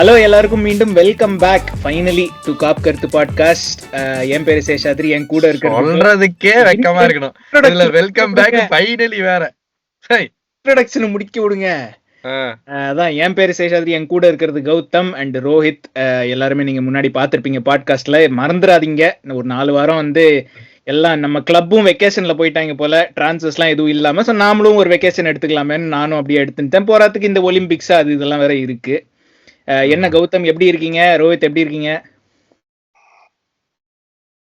Hello, எல்லாருக்கும் மீண்டும் welcome back finally to காப் கருத்து பாட்காஸ்ட். என் பேரு சேஷாத்ரி, என் கூட சொல்றதுக்கே வெக்கமா இருக்கணும். இதுல வெல்கம் பேக் ஃபைனலி வேற இன்ட்ரோடக்ஷன் முடிக்க விடுங்க. அதான், என் பேரு சேஷாத்ரி, என் கூட இருக்கிறது கௌதம் அண்ட் ரோஹித். எல்லாருமே நீங்க முன்னாடி பாத்திருப்பீங்க பாட்காஸ்ட்ல. மறந்துடாதீங்க, ஒரு 4 வாரம் வந்து எல்லாம் நம்ம கிளப்பும் வெக்கேஷன்ல போயிட்டாங்க போல, டிரான்ஸ்ஃபர்ஸ்லாம் எதுவும் இல்லாம. ஸோ நாமளும் ஒரு வெக்கேஷன் எடுத்துக்கலாமேன்னு நானும் அப்படியே எடுத்துட்டேன். போறதுக்கு இந்த ஒலிம்பிக்ஸ் அது இதெல்லாம் வேற இருக்கு. என்ன கௌதம், எப்படி இருக்கீங்க? ரோஹித் எப்படி இருக்கீங்க?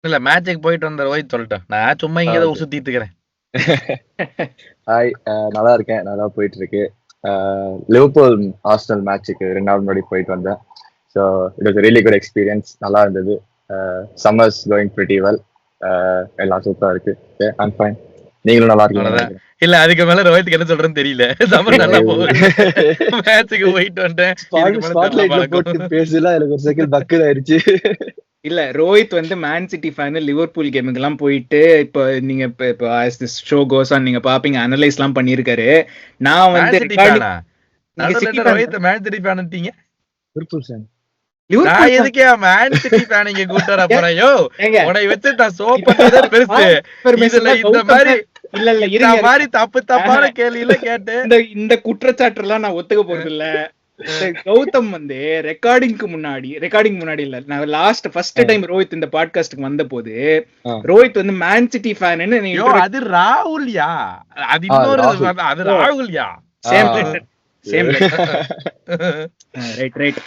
இல்ல, மேட்சுக்கு போயிட்டு வந்த ரோஹித் சொல்லிட்டேன். நான் சும்மா இங்க சுத்திட்டு இருக்கிறேன். ஹாய், நல்லா இருக்கேன். நல்லா போயிட்டு இருக்கு. லிவர்பூல் ஆர்சனல் மேட்சுக்கு 2 நாள் முன்னாடி போயிட்டு வந்தேன். So it was really good experience. நல்லா இருந்தது. Summers going pretty well. எல்லாம் சூப்பரா இருக்கு. I'm fine. நீங்களும் நல்லா இருக்கீங்க? இல்ல, அதுக்கு மேல ரோஹித்துக்கு என்ன சொல்றேன்னு தெரியல. சம்மர் நல்லா போகுது. மேட்சுக்கு போயிட்டு வந்தேன். பேசல, எனக்கு ஒரு செகண்ட் பக்கல் ஆயிருச்சு. இல்ல, ரோஹித் வந்து மேன் சிட்டி ஃபேன். லிவர்பூல் கேமுக்கு எல்லாம் போயிட்டு இப்போ நீங்க ஷோ கோஸ் ஆன் நீங்க பாப்பீங்க, அனலைஸ் எல்லாம் பண்ணிருக்காரு. நான் வந்து ரோஹித் மேன் சிட்டி ஃபேன்ட்டீங்க. Liverpool fan. நான் எதுக்கே மேன் சிட்டி ஃபேன் இங்க கூட்டி வர போறேன்? யோ, உன்னை வச்சு நான் சோ பண்ணதே பெருசு. இதுல இந்த மாதிரி இல்ல இருங்க, மாதிரி தப்பான கேள்வியில கேட்டு இந்த குற்றச்சாட்டு எல்லாம் நான் ஒத்துக்க போறது இல்ல. கௌதம் வந்து ரெக்கார்டிங் முன்னாடி இல்ல, நான் லாஸ்ட் ஃபர்ஸ்ட் டைம் ரோஹித் இந்த பாட்காஸ்டுக்கு வந்த போது ரோஹித் வந்து மேன் சிட்டி ஃபேன். அது ராகுல்யா, அது இன்னொரு, அது ராகுல்யா. Same right.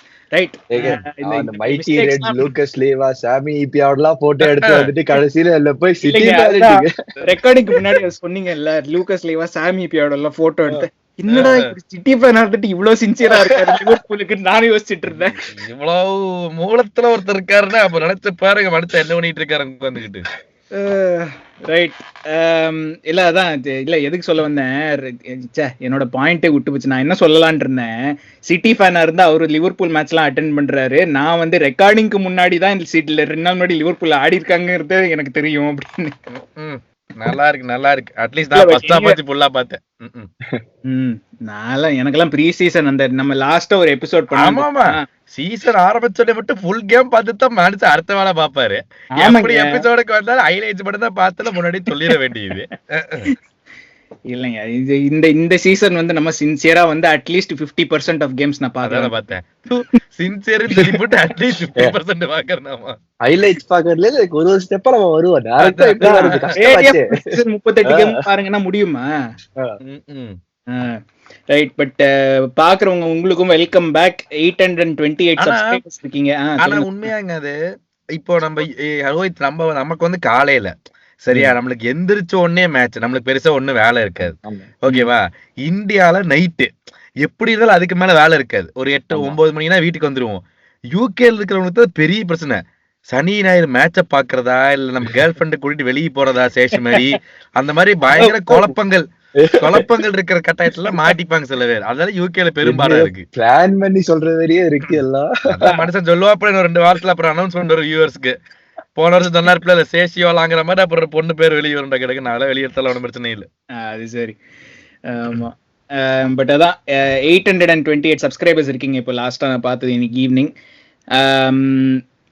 Mighty red Lucas Leiva Sami இபியாவெல்லாம் photo எடுத்து வந்துட்டு கடைசியில போய் ரெக்கார்டிங்க்கு முன்னாடி சொன்னீங்கல்ல, லூக்கஸ் லீவா சாமி இபியாவோட எல்லாம் போட்டோ எடுத்து, என்னடா சிட்டி ஃபேனா இருந்துட்டு இவ்வளவு சின்சியரா இருக்காரு லிவர்பூலுக்கு நானும் யோசிச்சுட்டு இருந்தேன். இவ்வளவு மூலத்துல ஒருத்தர் இருக்காருன்னா அப்ப நினைச்சு பாருங்க, மனுஷன் என்ன பண்ணிட்டு இருக்காரு வந்துகிட்டு. ரைட். இல்ல அதான், இல்ல எதுக்கு சொல்ல வந்தேன், என்னோட பாயிண்டே விட்டு போச்சு. நான் என்ன சொல்லலான் இருந்தேன், சிட்டி ஃபேனா இருந்தா அவரு லிவர்பூல் மேட்ச் எல்லாம் அட்டென்ட் பண்றாரு. நான் வந்து ரெக்கார்டிங்க்கு முன்னாடி தான் இந்த சீட்ல 2 நாள் முன்னாடி லிவர்பூல் ஆடி இருக்காங்கிறது எனக்கு தெரியும் அப்படின்னு. நல்லா இருக்கு. அட்லீஸ்ட் நான் ஃபர்ஸ்ட் ஹாஃப் பத்தி ஃபுல்லா பார்த்தேன். எனக்கெல்லாம் ப்ரீ சீசன் அந்த நம்ம லாஸ்டா ஒரு எபிசோட் பண்ணோம். ஆமா, சீசன் ஆரம்பிச்சோட மட்டும் ஃபுல் கேம் பார்த்து தான் மனுஷன் அடுத்த வேலை பாப்பாரு. எப்படி எபிசோடுக்கு வந்தாலும் ஹைலைட்ஸ் மட்டும் தான் பார்த்தல, முன்னாடி சொல்லிட வேண்டியது இல்லைங்க. இந்த சீசன் வந்து நம்ம சின்சியரா வந்து அட்லீஸ்ட் 50% ஆஃப் கேம்ஸ் நான் பார்த்தேன். சின்சியரா சொல்லி போட்டு அட்லீஸ்ட் 50% பாக்கறனாமா, ஹைலைட்ஸ் பாக்கறதுல ஒரு ஸ்டெப்பா நம்ம வருவோம். டைரக்டா இப்படி வருது, கஷ்டப்பட்டு 38 கேம் பாருங்கன்னா முடியுமா? ரைட். பட் பாக்குறவங்க உங்களுக்கும் வெல்கம் பேக். 828 சப்ஸ்கிரைபர்ஸ் இருக்கீங்க. ஆனா உண்மையாங்க அது இப்போ நம்ம ரோஹித் நமக்கு வந்து காலையில சரியா, நம்மளுக்கு எந்திரிச்ச உடனே மேட்ச், நம்மளுக்கு பெருசா ஒண்ணும் வேலை இருக்காது. ஓகேவா? இந்தியால நைட்டு எப்படி இருந்தாலும் அதுக்கு மேல வேலை இருக்காது. ஒரு 8-9 மணினா வீட்டுக்கு வந்துருவோம். யூகேல இருக்கிறவங்களுக்கு தான் பெரிய பிரச்சனை. சனி ஞாயிறு மேட்ச பாக்குறதா, இல்ல நம்ம கேர்ள் ஃபிரெண்ட் கூட்டிட்டு வெளியே போறதா, சேஷ் மாதிரி அந்த மாதிரி பயங்கர குழப்பங்கள் இருக்கிற கட்டாயத்துல மாட்டிப்பாங்க சில பேர். அதனால யூகேல பெரும்பாலும் இருக்கு. பிளான் பண்ணி சொல்ற மாதிரியே இருக்கு எல்லாம். மனுஷன் சொல்லுவா, அப்புறம் 2 வாரத்துல அப்புறம் அனௌன்ஸ்மெண்ட் வரும் வியூவர்ஸ்க்கு. போன வருஷம் சொன்னார்ல சேஷியோலாங்கிற மாதிரி, அப்புறம் பொண்ணு பேர் வெளியே வர கிடக்கு. நாளை வெளியேறதால ஒன்றும் பிரச்சனை இல்லை. அது சரி. ஆமா. பட் அதான் 828 சப்ஸ்கிரைபர்ஸ் இருக்கீங்க இப்போ லாஸ்டா நான் பார்த்தது இன்னைக்கு ஈவினிங்.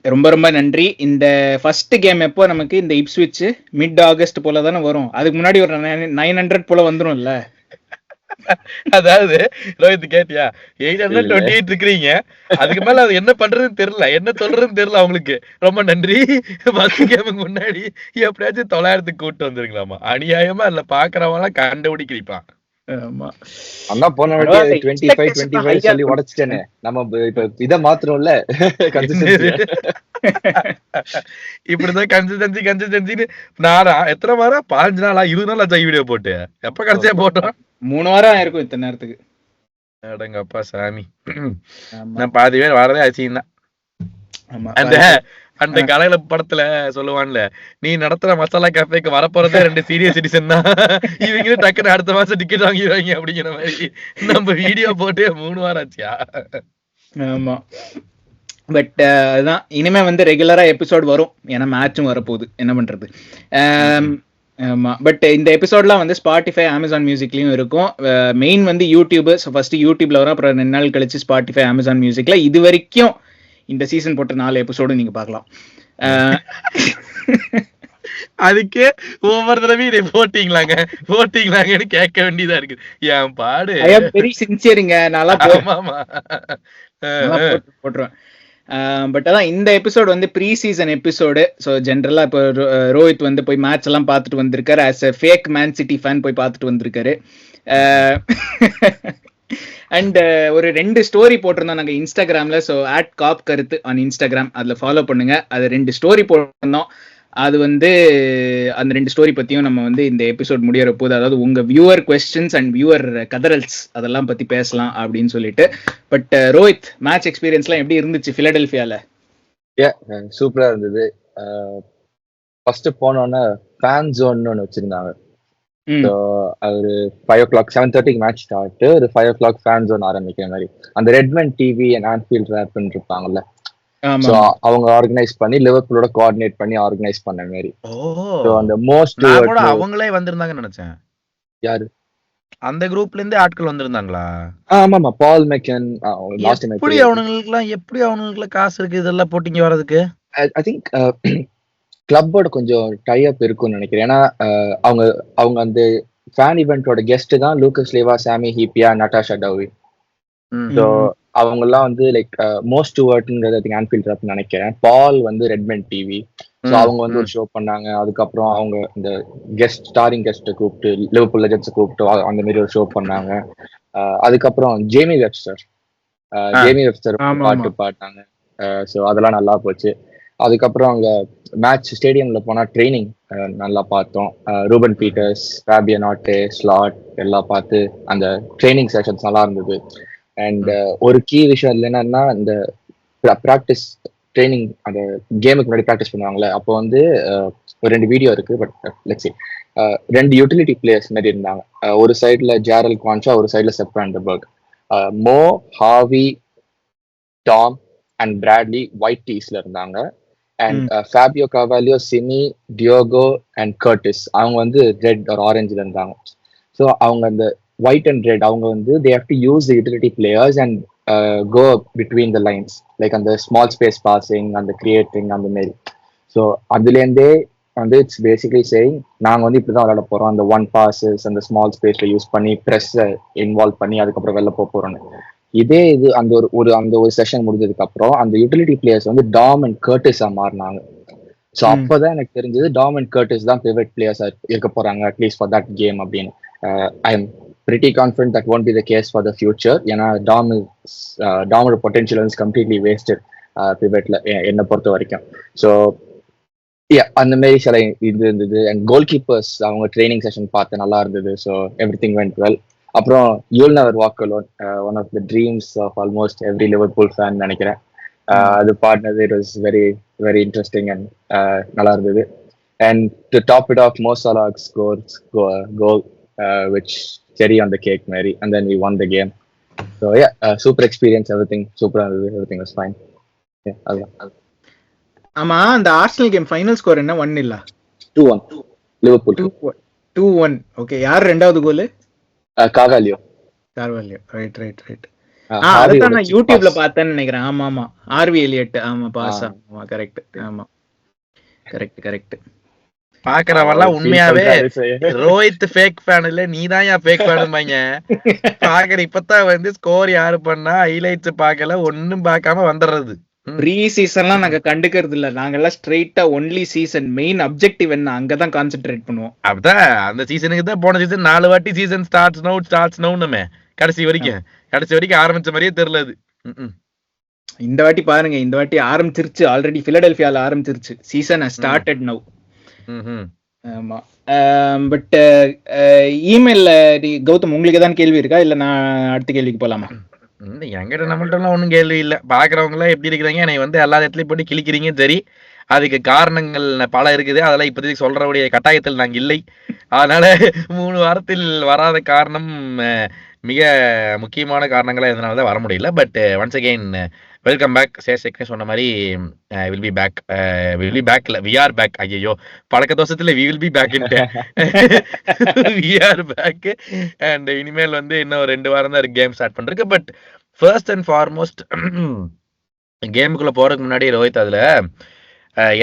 ரொம்ப ரொம்ப நன்றி. இந்த ஃபர்ஸ்ட் கேம் எப்போ நமக்கு இந்த இப்ஸ்விட்ச் மிட் ஆகஸ்ட் போல தானே வரும். அதுக்கு முன்னாடி ஒரு 900 போல வந்துடும் இல்ல? அதாவது ரோஹித் கேட்டியா, 828 இருக்கிறீங்க, அதுக்கு மேல அது என்ன பண்றதுன்னு தெரியல, என்ன சொல்றதுன்னு தெரியல அவங்களுக்கு. ரொம்ப நன்றி. ஃபர்ஸ்ட் கேமுக்கு முன்னாடி எப்படியாச்சும் 900 கூட்டு வந்துருக்கலாமா? அநியாயமா இல்ல, பாக்குறவங்க கண்டுபிடிக்கலாம். ஆமா, அண்ணா போன வாட்டி 25 சொல்லி உடைச்சிட்டேனே. நம்ம இப்ப இத மாத்துறோம்ல, இப்படிதான் கன்சிஸ்டன்சி. நானா எத்தனை வாரம், 15 நாளா 20 நாள் ஆச்சு வீடியோ போட்டு. எப்ப கடைசியா போட்டோம்? 3 வாரம் இருக்கும் இத்தனை நேரத்துக்கு. அடங்கப்பா சாமி, நான் பாதி பேர் வரதே அசியம் தான். அந்த கலையில படத்துல சொல்லுவான்ல, நீ நடத்துற மசாலா கேஃபேக்கு வரப்போறதே 2 சீரியஸ் சிட்டிசன் தான், இவங்களும் டக்குன்னு அடுத்த மாசம் டிக்கெட் வாங்கிடுவாங்க அப்படிங்கிற மாதிரி நம்ம வீடியோ போட்டு 3 வாரம் ஆச்சியா. ஆமா, பட் அதுதான், இனிமே வந்து ரெகுலரா எபிசோட் வரும். ஏன்னா மேட்சும் வரப்போகுது, என்ன பண்றது. ஆமா. பட் இந்த எபிசோட்லாம் வந்து ஸ்பாட்டிஃபை, அமேசான் மியூசிக்லயும் இருக்கும். மெயின் வந்து யூடியூப். ஸோ ஃபர்ஸ்ட் யூடியூப்ல வரும், அப்புறம் 2 நாள் கழிச்சு ஸ்பாட்டிஃபை, அமேசான் மியூசிக்ல இது வரைக்கும் இந்த சீசன் போட்ட 4 எபிசோடும் நீங்க பார்க்கலாம். அதுக்கே ஒவ்வொரு தடவையும் இதை போட்டீங்களாங்கன்னு கேட்க வேண்டியதா இருக்கு. என் பாடு ஐ ஆம் வெரி சின்சியருங்க. நல்லா போட்டுருவேன். பட் அதான் இந்த எபிசோட் வந்து ப்ரீ சீசன் எபிசோடு. ஸோ ஜென்ரலா இப்போ ரோஹித் வந்து போய் மேட்ச் எல்லாம் பார்த்துட்டு வந்திருக்காரு. As a fake man city fan போய் பார்த்துட்டு வந்திருக்காரு. அண்ட் ஒரு 2 ஸ்டோரி போட்டிருந்தோம் நாங்கள் இன்ஸ்டாகிராம்ல. ஸோ @காப்கருத்து ஆன் இன்ஸ்டாகிராம், அதில் ஃபாலோ பண்ணுங்க. அது 2 ஸ்டோரி போட்டிருந்தோம். அது வந்து அந்த 2 ஸ்டோரி பத்தியும் நம்ம வந்து இந்த எபிசோட் முடியற போது, அதாவது உங்க வியூவர் கொஸ்டின்ஸ் அண்ட் வியூவர் கதரல்ஸ் அதெல்லாம் பத்தி பேசலாம் அப்படின்னு சொல்லிட்டு. பட் ரோஹித், மேட்ச் எக்ஸ்பீரியன்ஸ்லாம் எப்படி இருந்துச்சு பிலடெல்பியால? சூப்பரா இருந்தது. ஃபர்ஸ்ட் போனோன்னே ஃபேன் ஜோன் ஒன்று வச்சிருந்தாங்க. ஸோ ஒரு 5 o'clock 7:30 மேட்ச் ஸ்டார்ட். ஒரு 5 o'clock ஃபேன் ஜோன் ஆரம்பிக்கிற மாதிரி அந்த ரெட்மன் டிவி அண்ட் ஆன்ஃபீல்ட் ரேப்னு இருப்பாங்கல்ல. ஸோ அவங்க ஆர்கனைஸ் பண்ணி லிவர்பூலோட கோஆர்டினேட் பண்ணி ஆர்கனைஸ் பண்ண மாதிரி. ஸோ அந்த மோஸ்ட் அவங்களே வந்திருந்தாங்கன்னு நினைச்சேன். யாரு அந்த குரூப்ல இருந்து ஆட்கள் வந்திருந்தாங்களா? ஆமாமா, பால் மெக்கன். எப்படி அவனுங்களுக்குலாம் காசு இருக்கு இதெல்லாம் போட்டிங்க வர்றதுக்கு? ஐ திங்க் கிளப்போட கொஞ்சம் டை அப் இருக்கும்னு நினைக்கிறேன். ஏன்னா அவங்க அந்த ஃபேன் இவெண்டோட கெஸ்ட் தான் Lucas Leiva, Sami Hyypia, Natasha Dowie. So அவங்க எல்லாம் வந்து லைக் மோஸ்ட் டுவர்ட்ங்கிறது ஐ திங்க் ஆன்ஃபீல்ட் ரேப் நினைக்கிறேன். பால் வந்து ரெட்மன் டிவி. ஸோ அவங்க வந்து ஒரு ஷோ பண்ணாங்க. அதுக்கப்புறம் அவங்க இந்த ஸ்டாரிங் கெஸ்ட்டை கூப்பிட்டு லிவர்பூல் லெஜண்ட்ஸை கூப்பிட்டு அந்த மாதிரி ஒரு ஷோ பண்ணாங்க. அதுக்கப்புறம் ஜேமி வெப்ஸ்டர் பாட்டு பாட்டாங்க. ஸோ அதெல்லாம் நல்லா போச்சு. அதுக்கப்புறம் அங்க மேட்ச் ஸ்டேடியம்ல போனா ட்ரைனிங் நல்லா பார்த்தோம். ரூபன் பீட்டர்ஸ், ஃபேபியன் ஆர்டே, ஸ்லாட் எல்லாம் பார்த்து அந்த ட்ரைனிங் செஷன்ஸ் நல்லா இருந்தது. அண்ட் ஒரு கீ விஷயம் இல்லை என்னன்னா, இந்த ப்ராக்டிஸ் ட்ரைனிங் அந்த கேமுக்கு முன்னாடி ப்ராக்டிஸ் பண்ணுவாங்கல்ல, அப்போ வந்து ஒரு 2 வீடியோ இருக்கு. But let's see 2 utility players மாதிரி இருந்தாங்க. ஒரு சைட்ல ஜாரல் குவான்ஷா, ஒரு சைட்ல Sepp van den Berg. Mo, Harvey, Tom and Bradley white டீஸ்ல இருந்தாங்க. அண்ட் ஃபேபியோ காவாலியோ, சிமி, டியோகோ அண்ட் கர்டிஸ் அவங்க வந்து ரெட் ஒரு ஆரஞ்சுல இருந்தாங்க. ஸோ அவங்க அந்த white and red அவங்க வந்து they have to use the utility players and go between the lines, like அந்த small space passing and the creating அந்த மாதிரி. ஸோ அதுலேருந்தே வந்து இட்ஸ் பேசிக்லி சேயிங் நாங்க வந்து இப்படிதான் விளையாட போறோம். அந்த 1 passes அந்த ஸ்மால் ஸ்பேஸ்ல யூஸ் பண்ணி ப்ரெஸ்ஸை இன்வால்வ் பண்ணி அதுக்கப்புறம் வெளில போறோம்னு. இது அந்த ஒரு செஷன் முடிஞ்சதுக்கு அப்புறம் அந்த யூட்டிலிட்டி பிளேயர்ஸ் வந்து டாம் அண்ட் கர்டிஸா மாறினாங்க. ஸோ அப்போதான் எனக்கு தெரிஞ்சது டாம் அண்ட் கர்டிஸ் தான் பிவட் பிளேயர்ஸா இருக்க போறாங்க அட்லீஸ்ட் ஃபார் தட் கேம் அப்படின்னு. I am pretty confident that won't be the case for the future. ஏன்னா டாமோட பொட்டன்ஷியல் வந்து கம்ப்ளீட்லி வேஸ்டட் பிவட்ல என்னை பொறுத்த வரைக்கும். ஸோ அந்த மாதிரி சில இது இருந்தது. அண்ட் கோல் கீப்பர்ஸ் அவங்க ட்ரைனிங் செஷன் பார்த்து நல்லா இருந்தது. So everything went well. அப்புறம் you'll never walk alone, one of the dreams of almost every Liverpool fan நினைக்கிறேன். அது பாடினது it was very very interesting and நல்லா இருந்தது. And to top it off Mo Salah scores goal which cherry on the cake Mary, and then we won the game. So yeah, super experience, everything was fine. ஆமா, அந்த Arsenal game final score என்ன? 1 இல்ல 2-1 Liverpool. 2-1. Okay, யார் ரெண்டாவது கோல்? கார்வாலியோ. Right. அதான் நான் யூடியூப்ல பார்த்தேன்னு நினைக்கிறேன். ஆமா ஆர்வி எலியட். ஆமா பாஸ். ஆமா கரெக்ட். பாக்குறவெல்லாம் உண்மையாவே ரோஹித் ஃபேக் ஃபேன் இல்ல, நீதான் யா ஃபேக் ஃபேனுமாங்க. பாக்குற இப்பதான் வந்து ஸ்கோர் யாரு பண்ணா ஹைலைட்ஸ் பாக்கல, ஒண்ணும் பார்க்காம வந்துடுறது. ப்ரீ சீசன்லாம் நாங்க கண்டுக்கிறது இல்ல. நாங்க எல்லாம் ஸ்ட்ரெயிட்டா ஒன்லி சீசன் மெயின் அப்ஜெக்டிவ் என்ன அங்கதான் கான்சென்ட்ரேட் பண்ணுவோம். அப்படிதான் அந்த சீசனுக்கு தான் போன சீசன் 4 வாட்டி சீசன் ஸ்டார்ட்ஸ் நவுமே கடைசி வரைக்கும் ஆரம்பிச்ச மாதிரியே தெரியல அது. இந்த வாட்டி பாருங்க, இந்த வாட்டி ஆரம்பிச்சிருச்சு. ஆல்ரெடி பிலடெல்பியால ஆரம்பிச்சிருச்சு. Season started now. ஆமா. பட் இமெயில்ல கௌதம் உங்களுக்கு தான் கேள்வி இருக்கா, இல்ல நான் அடுத்த கேள்விக்கு போலாமா? என்கிட்ட நம்மள்ட்ட எல்லாம் ஒன்றும் கேள்வி இல்லை. பாக்குறவங்க எல்லாம் எப்படி இருக்கிறீங்க, என்னை வந்து எல்லா இடத்துலயும் போட்டு கிழிக்கிறீங்க. சரி, அதுக்கு காரணங்கள் பல இருக்குது. அதெல்லாம் இப்போதைக்கு சொல்றவுடைய கட்டாயத்தில் நாங்கள் இல்லை. அதனால 3 வாரத்தில் வராத காரணம் மிக முக்கியமான காரணங்களா இதனாலதான் வர முடியல. But once again welcome back. சேஷேக்னே சொன்ன மாதிரி will be back. Will be back இல்ல, வி ஆர் பேக். ஐயோ, பழக்க தோசத்துல we will be back. We are back. And இனிமேல் வந்து இன்னும் 2 வாரம் தான் கேம் ஸ்டார்ட் பண்றதுக்கு. பட் ஃபர்ஸ்ட் அண்ட் ஃபார்மோஸ்ட் கேமுக்குள்ள போறதுக்கு முன்னாடி ரோஹித், அதுல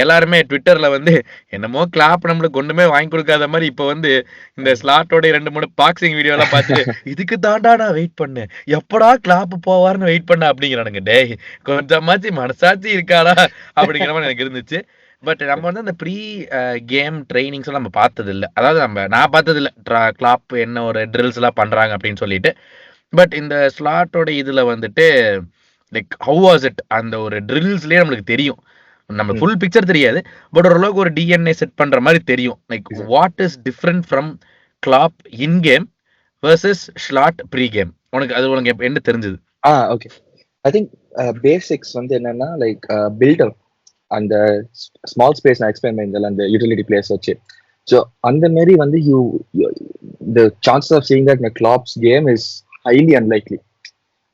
எல்லாருமே ட்விட்டர்ல வந்து என்னமோ கிளாப் நம்மளுக்கு ஒண்ணுமே வாங்கி கொடுக்காத மாதிரி இப்ப வந்து இந்த ஸ்லாட்டோட 2-3 பாக்ஸிங் வீடியோ எல்லாம் பார்த்துட்டு இதுக்கு தாண்டா நான் வெயிட் பண்ணேன், எப்படா கிளாப் போவார்னு வெயிட் பண்ண அப்படிங்கிறானுங்க. டேய், கொஞ்சமாச்சு மனசாட்சி இருக்காடா அப்படிங்கிற மாதிரி எனக்கு இருந்துச்சு. பட் நம்ம வந்து அந்த ப்ரீ கேம் ட்ரைனிங்ஸ் எல்லாம் நம்ம பார்த்தது இல்லை. அதாவது நான் பார்த்தது இல்லை கிளாப் என்ன ஒரு ட்ரில்ஸ் எல்லாம் பண்றாங்க அப்படின்னு சொல்லிட்டு. பட் இந்த ஸ்லாட்டோட இதுல வந்துட்டு லைக் ஹவ் வாஸ் இட், அந்த ஒரு ட்ரில்ஸ்லயே நம்மளுக்கு தெரியும். நம்ம ஃபுல் பிக்சர் தெரியாது, பட் ஓரளவுக்கு ஒரு டிஎன்ஏ செட் பண்ற மாதிரி தெரியும். Like what is different from Klopp in game versus Slot pre game? உனக்கு என்ன தெரிஞ்சது? ஓகே, ஐ திங்க் பேசிக்ஸ் வந்து என்னன்னா லைக் பில்டர் அந்த ஸ்மால் ஸ்பேஸ் நான் எக்ஸ்பிளைன் பண்ணியிருந்தேன் அந்த யூட்டிலிட்டி பிளேஸ் வச்சு. ஸோ அந்த மாதிரி வந்து the chances of seeing that in Klopp's game is highly unlikely.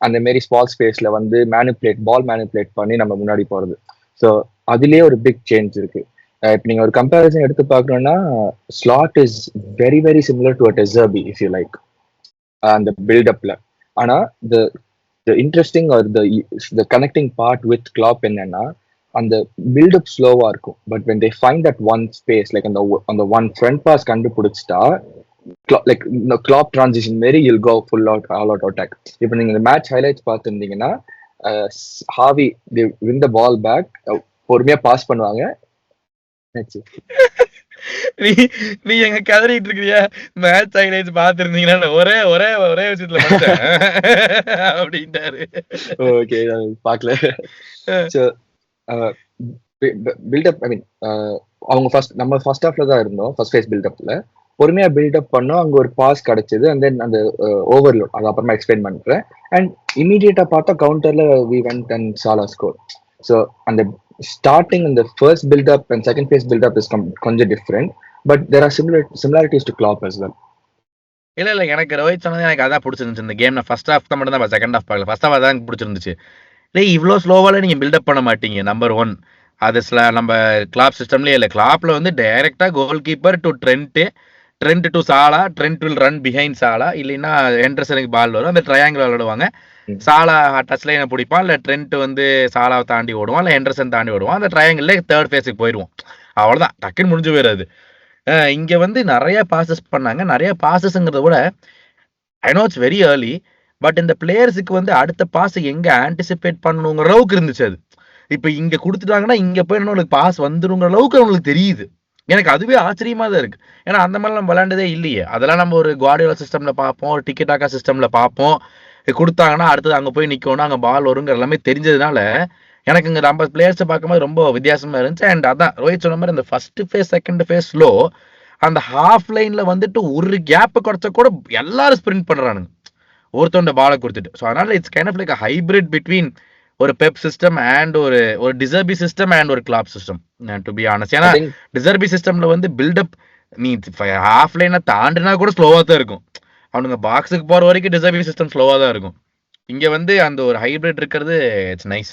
அந்த மாதிரி ஸ்மால் ஸ்பேஸ்ல வந்து பால் மேனிப்புலேட் பண்ணி நம்ம முன்னாடி போறது. ஸோ அதுலயே ஒரு பிக் சேஞ்ச் இருக்கு. இப்போ நீங்க ஒரு கம்பேரிசன் எடுத்து பார்க்கணும்னா Slot is very very similar to a De Zerbi if you like அந்த பில்டப்ல. ஆனா the interesting or the connecting part with Klopp என்னன்னா அந்த பில்டப் ஸ்லோவா இருக்கும். But when they find that one space like அந்த ஒன் ஃப்ரண்ட் பாஸ் கண்டுபிடிச்சிட்டா like இந்த கிளாப் டிரான்சிஷன் மாரி you'll go full out all out attack. இப்போ நீங்க இந்த மேட்ச் ஹைலைட்ஸ் பார்த்துருந்தீங்கன்னா Harvey win the ball back, பொறுமையா பாஸ் பண்ணுவாங்க. நீ எங்க கதறிட்டு இருக்கிறியா? மேட்ச் ஹைலைட்ஸ் பாத்துருந்தீங்கன்னா ஒரே ஒரே ஒரே விஷயத்துல அப்படின்ட்டாரு. ஓகே, பாக்கல. பில்டப் ஐ மீன் அவங்க நம்ம ஃபர்ஸ்ட் ஹாஃப்ல தான் இருந்தோம். ஃபர்ஸ்ட் ஃபேஸ் பில்டப்ல பொறுமையா பில்டப் பண்ணோம். அங்க ஒரு பாஸ் கிடைச்சது அண்ட் தென் அந்த ஓவர்லோட், அது அப்புறமா எக்ஸ்பிளைன் பண்றேன். அண்ட் இமீடியட்டா பார்த்தா கவுண்டர்ல we went and Salah score. So அந்த ஸ்டார்டிங் இந்த first build up and second phase build up is கொஞ்சம் different, but there are similarities to Klopp as well. இல்ல எனக்கு ரோஹித் சொன்னது எனக்கு அதான் பிடிச்சிருந்துச்சு. இந்த கேம் நான் ஃபர்ஸ்ட் ஹாஃப் தான் மட்டும் தான், செகண்ட் ஹாஃப் பார்க்கல. ஃபர்ஸ்ட் ஹாஃப் தான் எனக்கு பிடிச்சிருந்துச்சு. இல்லை இவ்வளோ ஸ்லோவால நீங்க பில்டப் பண்ண மாட்டீங்க. நம்பர் 1 அது நம்ம கிளாப் சிஸ்டம்லயே இல்லை. கிளாப்ல வந்து டைரக்டா goal keeper to Trent to Salah, Trent will run behind Salah, இல்லைன்னா ஹெண்டர்சனுக்கு பால் வரும், அந்த ட்ரையாங்கிள் விளையாடுவாங்க. சாலா டச் லைனை பிடிப்பான், இல்லை ட்ரெண்ட் வந்து சாலாவை தாண்டி ஓடுவான், இல்லை ஹெண்டர்சன் தாண்டி ஓடுவான். அந்த ட்ரையாங்கிள் தேர்ட் ஃபேஸுக்கு போயிடுவோம். அவ்வளோதான், டக்குன்னு முடிஞ்சு போயிடாது. இங்க வந்து நிறைய பாசஸ் பண்ணாங்க. நிறைய பாசஸ்ங்கிறத விட I know it's very early, but இந்த பிளேயர்ஸுக்கு வந்து அடுத்த பாஸ் எங்க ஆன்டிசிபேட் பண்ணணுங்கிற அளவுக்கு இருந்துச்சு. அது இப்ப இங்க கொடுத்துட்டாங்கன்னா இங்க போய் உங்களுக்கு பாஸ் வந்துருங்கிற அளவுக்கு அவங்களுக்கு தெரியுது. எனக்கு அதுவே ஆச்சரியமா தான் இருக்கு. ஏன்னா அந்த மாதிரி நம்ம விளையாண்டதே இல்லையே. அதெல்லாம் நம்ம ஒரு குவார்டியோலா சிஸ்டம்ல பார்ப்போம், ஒரு டிக்கெட்டாக்கா சிஸ்டம்ல பார்ப்போம். கொடுத்தாங்கன்னா அடுத்தது அங்க போய் நிக்கணும், அங்க பால் வருங்கிற எல்லாமே தெரிஞ்சதுனால எனக்கு இங்க நம்ம பிளேயர்ஸை பார்க்கும்போது ரொம்ப வித்தியாசமா இருந்துச்சு. அண்ட் அதான் ரோஹித் சொன்ன மாதிரி இந்த first face second phase slow, அந்த ஹாஃப் லைன்ல வந்துட்டு ஒரு கேப் குறைச்சா கூட எல்லாரும் ஸ்பிரிண்ட் பண்றானுங்க ஒருத்தோண்ட பாலை கொடுத்துட்டு. ஸோ அதனால it's kind of like hybrid between ஒரு பெப் சிஸ்டம் அண்ட் ஒரு டிசர்பி சிஸ்டம் அண்ட் ஒரு Klopp system to be honest. ஏன்னா டிசர்பி சிஸ்டம்ல வந்து பில்டப் நீ ஹாஃப் லைனை தாண்டினா கூட ஸ்லோவா தான் இருக்கும். அவனுங்க பாக்ஸுக்கு போற வரைக்கும் டிசர்பி சிஸ்டம் ஸ்லோவா தான் இருக்கும். இங்க வந்து அந்த ஒரு ஹைபிரிட் இருக்கிறது இட்ஸ் நைஸ்.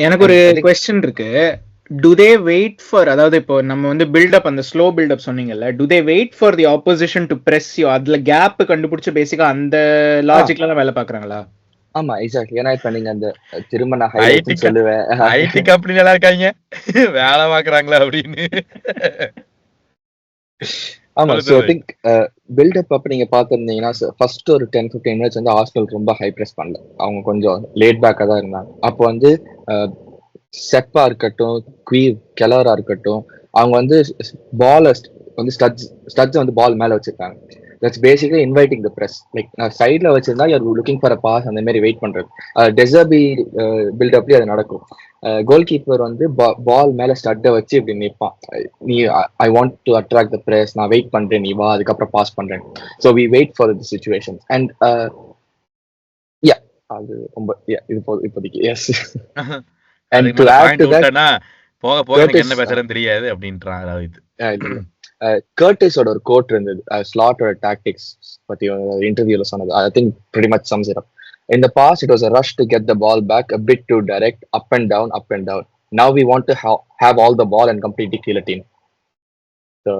எனக்கு ஒரு क्वेश्चन இருக்கு. do they wait for, அதாவது இப்போ நம்ம வந்து பில்டப் அந்த ஸ்லோ பில்டப் சொன்னீங்கல்ல, do they wait for the opposition to press you? அதுல கேப் கண்டுபிடிச்சு பேசிக்கா அந்த லாஜிக்ல தான் வேலை பாக்குறாங்களா? ஆமா, எக்ஸாக்ட்லி. ஏன்னா இப்ப நீங்க அந்த திரும்ப நான் ஹைலைட் சொல்லுவேன், ஐடி கம்பெனி நல்லா இருக்காங்க வேலை பாக்குறாங்களா அப்படின்னு. ஆமா, சோ ஐ திங்க் பில்டப் அப்ப நீங்க பாத்துருந்தீங்கன்னா ஃபர்ஸ்ட் ஒரு 10-15 மினிட்ஸ் வந்து ஆர்சனல் ரொம்ப ஹை பிரஸ் பண்ணல. அவங்க கொஞ்சம் லேட் பேக்கா தான் இருந்தாங்க. அப்போ வந்து செப்பா இருக்கட்டும், கெலரா இருக்கட்டும், அவங்க வந்து பால் வந்து ஸ்டட்ஸ் வந்து பால் மேல வச்சிருக்காங்க. That's basically inviting the press. Like நான் சைட்ல வச்சிருந்தா you are looking for a pass, அந்த மாதிரி வெயிட் பண்றது. டெசர்பி பில்டப்லயே அது நடக்கும். கோல் கீப்பர் வந்து பால் மேல ஸ்டட்டை வச்சு இப்படி நிற்பான். நீ I want to attract the press, நான் வெயிட் பண்றேன், நீ வா, அதுக்கப்புறம் பாஸ் பண்றேன். So we wait for the situation. And அது ரொம்ப இப்போதைக்கு yes. And to add to that, போக போக எனக்கு என்ன பேசுறேன்னு தெரியாது அப்படின்றாங்க. கர்டிஸோட ஒரு கோட் இருந்தது ஸ்லாட்டோட டாக்டிக்ஸ் பத்தி இன்டர்வியூல சொன்னது. I think pretty much sums it up. In the past, it was a rush to get the ball back, a bit too direct, up and down, up and down. Now we want to have all the ball and completely kill a team. So,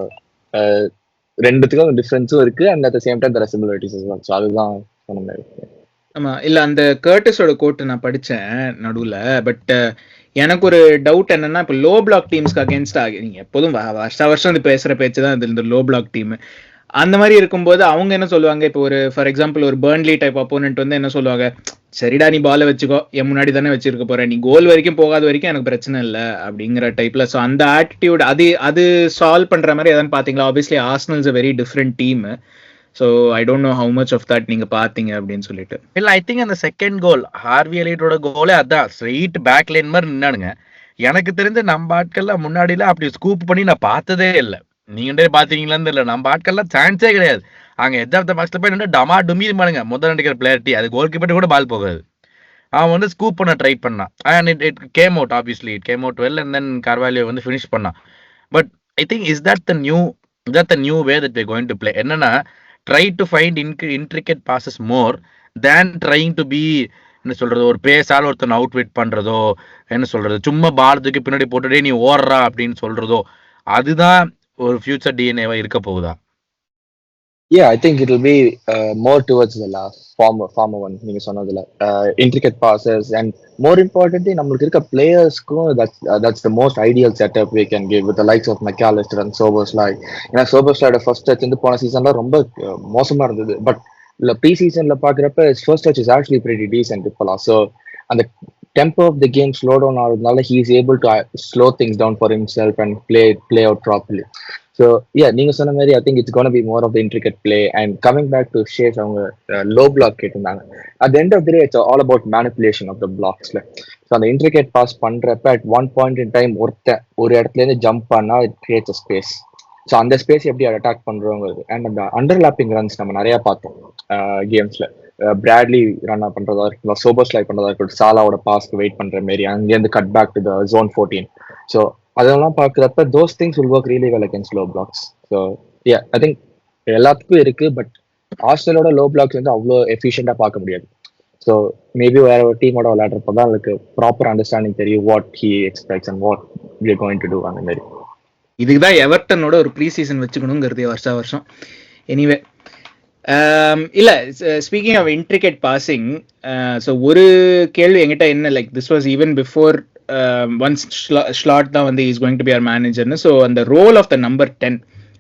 ரெண்டுத்துக்கும் டிஃபரன்ஸும் இருக்கு and at the same time the responsibilities so அதுதான் சொன்ன மாதிரி. ஆமா இல்ல அந்த கர்டிஸோட code நான் படிச்சேன் நடுவுல. பட் எனக்கு ஒரு டவுட் என்னன்னா, இப்போ லோ பிளாக் டீம்ஸ்க்கு அகேன்ஸ்டா நீங்க எப்போதும் வருஷம் வந்து பேசுற பேச்சு தான் இந்த லோ பிளாக் டீம். அந்த மாதிரி இருக்கும்போது அவங்க என்ன சொல்லுவாங்க, இப்போ ஒரு ஃபார் எக்ஸாம்பிள் ஒரு பர்ன்லி டைப் அப்போனன்ட் வந்து என்ன சொல்லுவாங்க, சரிடா நீ பாலை வச்சுக்கோ, என் முன்னாடி தானே வச்சிருக்க போற, நீ கோல் வரைக்கும் போகாத வரைக்கும் எனக்கு பிரச்சனை இல்லை அப்படிங்கிற டைப்ல. ஸோ அந்த ஆட்டிடியூட் அது சால்வ் பண்ற மாதிரி எதாவது பாத்தீங்களா? Obviously Arsenal's very different team. So I don't know how much of that நீங்க பாத்தீங்க அப்படின்னு சொல்லிட்டு. இல்ல ஐ திங்க் அந்த செகண்ட் கோல் ஹார்வி எலியட்டோட கோலே அதான் ஸ்ட்ரெயிட் பேக் லைன் மாதிரி நின்னானுங்க. எனக்கு தெரிஞ்ச நம்ம ஆட்கள்லாம் முன்னாடில அப்படி ஸ்கூப் பண்ணி நான் பார்த்ததே இல்லை. நீங்க பாத்தீங்களான்னு தெரியல, நம்ம ஆட்கள்லாம் சான்ஸே கிடையாது. அங்க எட் ஆஃப் த பாக்ஸ்ல போய் நின்று டமா டுமி பாருங்க முதல் நடிக்கிற பிளேயர்ட்டி, அது கோல் கீப்பர் கூட பால் போகாது. அவன் வந்து ஸ்கூப் பண்ண ட்ரை பண்ணான் and it came out. Obviously it came out well and then Carvalho வந்து ஃபினிஷ் பண்ணான். But I think is that the new way that we going to play. என்னன்னா try to find intricate passes more than trying to be என்ன சொல்றது, ஒரு பேஸால ஒருத்தன் out wait பண்றதோ, என்ன சொல்றது சும்மா பால் தூக்கி பின்னாடி போட்டுட்டே நீ ஓடுறா அப்படின்னு சொல்றதோ, அதுதான் ஒரு ஃபியூச்சர் டிஎன்ஏவா இருக்க போகுதா? Yeah, I think it will be more towards the last former one நீங்க சொன்னதுல intricate passes and more importantly நம்மளுக்கு இருக்க பிளேயர்ஸ்க்கும் that's the most ideal setup we can give with the likes of McAllister and Szoboszlai. ஏன்னா Szoboszlaiயோட first touch வந்து போன சீசன்ல ரொம்ப மோசமா இருந்தது. பட் இல்ல ப்ரீ சீசன்ல பாக்குறப்ப first touch is actually pretty decent இப்பலாம். ஸோ அந்த tempo of the game slow down ஆகுறதுனால he is able to slow things down for himself and play out properly. So yeah, நீங்க சொன்ன மாதிரி I think it's going to be more of the intricate play. And coming back to Shays, அவங்க low block கேட்டிருந்தாங்க. At the end of the day, it's all about manipulation of the blocks. So அந்த intricate pass பண்றப்ப at one point in time ஒரு இடத்துல இருந்து jump பண்ணா it creates a space. So அந்த space எப்படி அட்டாக் பண்றோங்கிறது. அண்ட் அந்த அண்டர்லாப்பிங் ரன்ஸ் நம்ம நிறைய பார்த்தோம் கேம்ஸ்ல. பிராட்லி ரன் பண்றதா இருக்கட்டும், சோபோஸ்லை பண்றதா இருக்கட்டும், சாலாவோட பாஸ்க்கு வெயிட் பண்ற மாதிரி அங்கேருந்து cut back to the zone 14. So அதெல்லாம் பாக்குறப்ப those things will work really well against low blocks. So yeah, I think எல்லாத்துக்கும் இருக்கு. பட் ஆர்சனலோட லோ பிளாக்ஸ் வந்து அவ்வளோ எஃபிஷியண்டா பார்க்க முடியாது. ஸோ மேபி வேற ஒரு டீமோட விளையாடுறப்ப தான் அதுக்கு ப்ராப்பர் அண்டர்ஸ்டாண்டிங் தெரியும் what he expects and what we are going to do அந்த மாதிரி. இதுக்குதான் எவர்டனோட ஒரு ப்ரீ சீசன் வச்சுக்கணுங்கிறது வருஷம். எனிவே இல்ல speaking of intricate passing, so ஒரு கேள்வி என்கிட்ட என்ன, like this was even before once Slot தான் வந்து is going to be our மேனேஜர்னு. ஸோ அந்த ரோல் ஆஃப் த நம்பர் 10,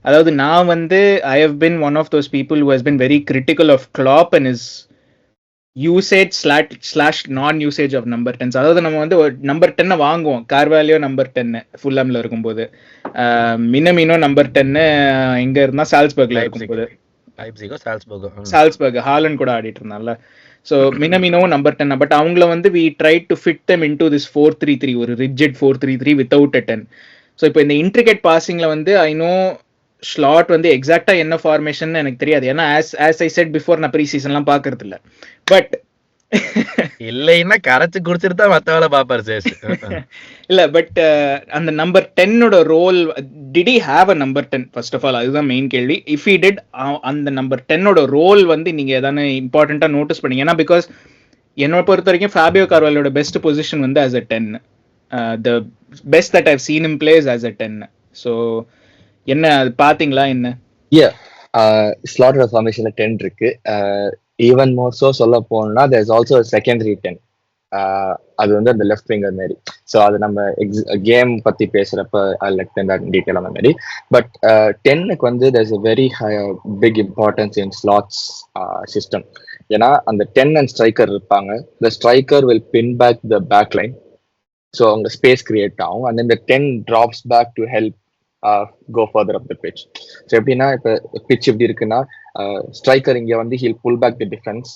அதாவது நான் வந்து I have been one of those people who has been very critical of Klopp and is usage slash non usage of number 10. அதாவது நம்ம வந்து ஒரு number 10 வாங்குவோம், கார்வாலியோ நம்பர் 10 ஃபுல்லாம்ல இருக்கும்போது, மினமினோ நம்பர் 10 எங்க இருந்தா சால்ஸ்பர்க்ல இருக்கும்போது, சால்ஸ்பர்க் ஹாலண்ட் கூட ஆடிட்டு இருந்தான்ல. So Minamino number 10. பட் அவங்கள வந்து we try to fit them into this 4-3-3, ஒரு ரிஜிட் 4-3-3 வித்தவுட் அ 10. ஸோ இப்போ இந்த இன்ட்ரிகேட் பாசிங்ல வந்து ஐ நோ ஸ்லாட் வந்து எக்ஸாக்டா என்ன ஃபார்மேஷன் எனக்கு தெரியாது, ஏன்னா ஆஸ் ஐ செட் பிஃபோர் நான் ப்ரீ சீசன்லாம் பாக்குறது இல்ல. பட் இல்லைன்னா கரைச்சு குடிச்சிட்டு தான் மத்த வேலை பாப்பாரு சேஸ். இல்ல பட் அந்த நம்பர் 10ஓட role, did he have a number 10 first of all, அதுதான் மெயின் கேள்வி. இஃப் ஹி டிட், அந்த நம்பர் 10ஓட ரோல் வந்து நீங்க எதானே இம்பார்ட்டண்டா நோட்டீஸ் பண்ணீங்க? ஏன்னா பிகாஸ் என்னோட பொறுத்த வரைக்கும் ஃபேபியோ கார்வாலியோட பெஸ்ட் பொசிஷன் வந்து as a 10, the best that I've seen him play is as a 10. So என்ன அது பாத்தீங்களா என்ன? Yeah, ஸ்லாட்டோட ஃபார்மேஷன்ல 10 இருக்கு. ஈவன் மோர் ஸோ சொல்ல போனா தேர் இஸ் ஆல்சோ செகண்டரி 10. அது வந்து அந்த லெஃப்ட் விங்கர் மாதிரி. ஸோ அது நம்ம கேம் பத்தி பேசுறப்ப டீட்டெயில் அந்த மாதிரி. பட் 10க்கு வந்து there is a very big importance in slots system. ஏன்னா அந்த 10 அண்ட் ஸ்ட்ரைக்கர் இருப்பாங்க. The striker will pin back the back line. So அவங்க ஸ்பேஸ் கிரியேட் ஆகும். And then the 10 drops back to help go further up the pitch. So எப்படின்னா இப்போ pitch எப்படி இருக்குன்னா striker இங்க வந்து he'll pull back the defense,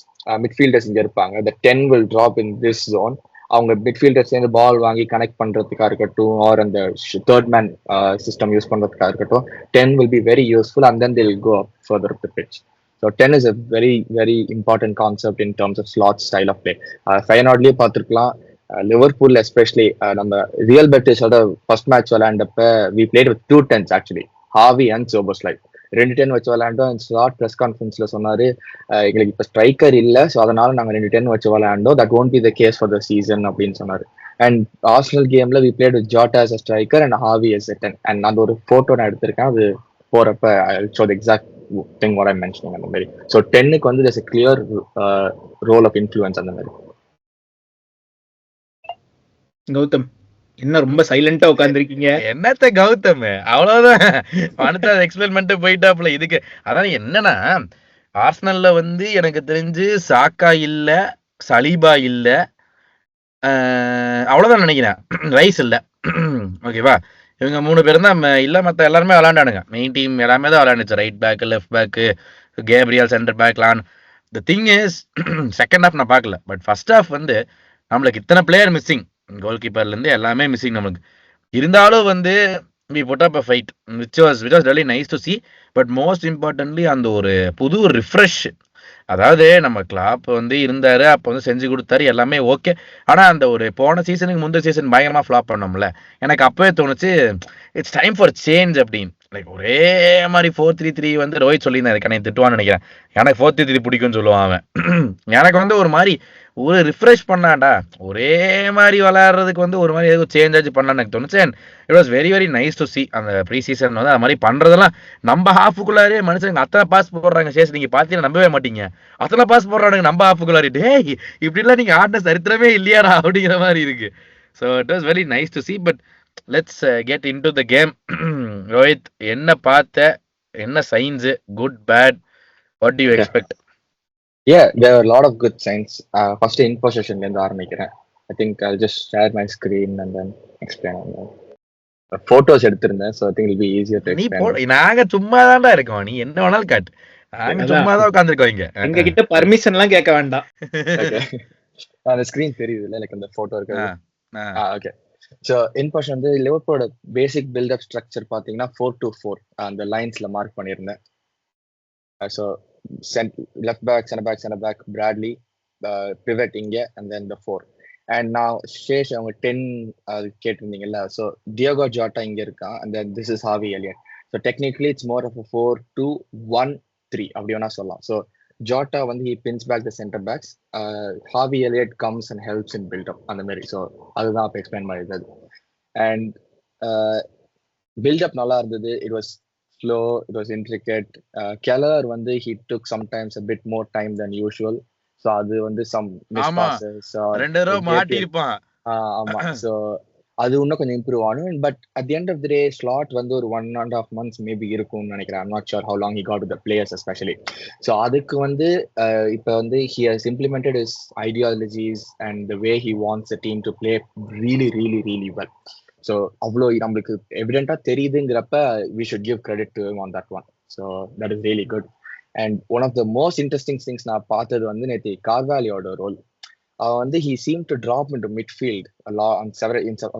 midfielders இங்க இருப்பாங்க, the 10 will drop in this zone. அவங்க மிட்ஃபீல்டர்ஸ் சேர்ந்து பால் வாங்கி கனெக்ட் பண்றதுக்காக இருக்கட்டும், ஆர் அந்த தேர்ட் மேன் சிஸ்டம் யூஸ் பண்றதுக்காக இருக்கட்டும், 10 will be very useful and then they'll go up further up the pitch. So 10 is a very very important concept in terms of slot style of play. ஃபயனார்ட்லயே பார்த்துருக்கலாம், Liverpool especially நம்ம real பெட்டிஸோட first match விளையாண்டப்ப we played with 2 10s actually, Harvey and Szoboszlai. 2-10 வச்சு விளையாண்டோம். Slot press கான்ஃபரன்ஸ்ல சொன்னாரு, எங்களுக்கு இப்ப ஸ்ட்ரைக்கர் இல்ல, ஸோ அதனால நாங்க 2-10 வச்சு விளையாண்டோம். That won't be the case for the season அப்படின்னு சொன்னாரு. அண்ட் ஆர்சனல் கேம்ல we played with Jota as a striker and Harvey as a 10. And அந்த ஒரு போட்டோ நான் எடுத்திருக்கேன். அது போறப்ப show the exact thing what I mentioning அந்த மாதிரி. ஸோ 10க்கு வந்து there's a clear role of influence அந்த மாதிரி. கௌதம் என்ன ரொம்ப சைலண்டா உட்கார்ந்துருக்கீங்க? என்னத்த கௌதம் அவ்வளவுதான் அடுத்த எக்ஸ்பிளைன் பண்ணிட்டு போயிட்டாப்ல. இதுக்கு அதான் என்னன்னா, ஆர்சனல்ல வந்து எனக்கு தெரிஞ்சு சாக்கா இல்ல, சலீபா இல்ல, அவ்வளவுதான் நினைக்கிறேன். ரைஸ் இல்ல. ஓகேவா, இவங்க 3 பேரும் தான் இல்ல, மத்த எல்லாருமே விளையாண்டானுங்க. மெயின் டீம் எல்லாமே தான் விளையாண்டுச்சு. Right back, left back, Gabriel center back, லான். The thing is second half நான் பார்க்கல, பட் ஃபர்ஸ்ட் ஹாஃப் வந்து நம்மளுக்கு இத்தனை பிளேயர் மிஸ்ஸிங், கோல் கீப்பர்ல இருந்து எல்லாமே மிஸ்ஸிங் நமக்கு. இருந்தாலும் வந்து we put up a fight which was really nice to see. but most importantly அந்த ஒரு புது ரிஃப்ரெஷ். அதாவது நம்ம கிளாப் வந்து இருந்தாரு, அப்போ வந்து செஞ்சு கொடுத்தாரு, எல்லாமே ஓகே. ஆனா அந்த ஒரு போன சீசனுக்கு முந்தைய சீசன் பயங்கரமா ஃபிளாப் பண்ணோம்ல, எனக்கு அப்பவே தோணுச்சு இட்ஸ் டைம் ஃபார் சேஞ்ச் அப்படின்னு. லைக் ஒரே மாதிரி 4-3-3 வந்து ரோஹித் சொல்லியிருந்தாரு, எனக்கு திட்டுவான்னு நினைக்கிறேன். எனக்கு 4-3-3 பிடிக்கும்னு சொல்லுவான் அவன். எனக்கு வந்து ஒரு மாதிரி ஒரு ரிஃப்ரெஷ் பண்ணாண்டா, ஒரே மாதிரி விளையாடுறதுக்கு வந்து ஒரு மாதிரி ஏதோ சேஞ்ச் ஆச்சு பண்ணலான்னு எனக்கு தோணுச்சு. And it was very very nice to see. அந்த ப்ரீ சீசன் வந்து அது மாதிரி பண்றதெல்லாம் நம்ம ஹாஃபுக்குள்ளாரே மனுஷங்க அத்தனை பாஸ் போடுறாங்க. சேஸ் நீங்க பாத்தீங்கன்னா நம்பவே மாட்டீங்க, அத்தனை பாஸ் போடுறானுங்க நம்ம ஹாஃபுக்குள்ளாரி. டேய் இப்படிலாம் நீங்க ஆடின சரித்திரமே இல்லையாடா அப்படிங்கிற மாதிரி இருக்கு. So it was very nice to see. But let's get into the த கேம். ரோஹித், என்ன பார்த்த, என்ன signs, good bad, what do you expect? Yeah, there are a lot of good signs. First in possession ல இருந்து ஆரம்பிக்கிறேன். I think I'll just share my screen and then explain on that. Photos எடுத்திருந்தேன், so I think it'll be easier to நீ explain. நாங்க சும்மா தான்டா இருக்கோம், நீ என்ன வேணாலும் காட்டு, நாங்க சும்மா தான் உட்கார்ந்துருக்கோம் இங்க. எங்க கிட்ட பர்மிஷன் எல்லாம் கேட்க வேண்டாம். அந்த ஸ்கிரீன் தெரியுது இல்ல, எனக்கு அந்த போட்டோ இருக்கு. ஓகே. ஸோ இன் பொசிஷன் வந்து லிவர்பூலோட பேசிக் பில்டப் ஸ்ட்ரக்சர் பார்த்தீங்கன்னா 4-2-4 அந்த லைன்ஸ்ல மார்க் பண்ணியிருந்தேன். So left back, center back Bradley, pivot இங்க, அண்ட் தென் த 4. அண்ட் நான் சேஷ் அவங்க 10 கேட்டிருந்தீங்கல்ல, ஸோ டியோகோ ஜாட்டா இங்க இருக்கான், and then this is Harvey Elliott. So technically it's more of 4-2-1-3 அப்படி வேணா சொல்லலாம். ஸோ ஜாட்டா வந்து he pins back the center backs, Harvey Elliott comes and helps in build up அந்த மாதிரி. ஸோ அதுதான் அப்போ எக்ஸ்பிளைன் பண்ணிருந்தது. அண்ட் பில்ட் அப் நல்லா இருந்தது. It was slow, it was intricate. Keller வந்து he took sometimes a bit more time than usual. So அது வந்து some miss passes, 2 row மாட்டி இருப்பான். ஆமா. ஸோ அது இன்னும் கொஞ்சம் இம்ப்ரூவ் ஆகும். But at the end of the day Slot வந்து ஒரு 1.5 months மேபி இருக்கும்னு நினைக்கிறேன். I'm not sure how long he got with the players especially. So அதுக்கு வந்து இப்போ வந்து he has implemented his ideologies and the way he wants the team to play really really really well. So அவ்வளோ நம்மளுக்கு எவிடென்ட்டா தெரியுதுங்கிறப்ப we should give credit to on that one. So that is really good. And one of the most interesting things நான் பார்த்தது வந்து நேற்று கார்வாலியோட role. வந்து he seemed to drop into midfield a lot on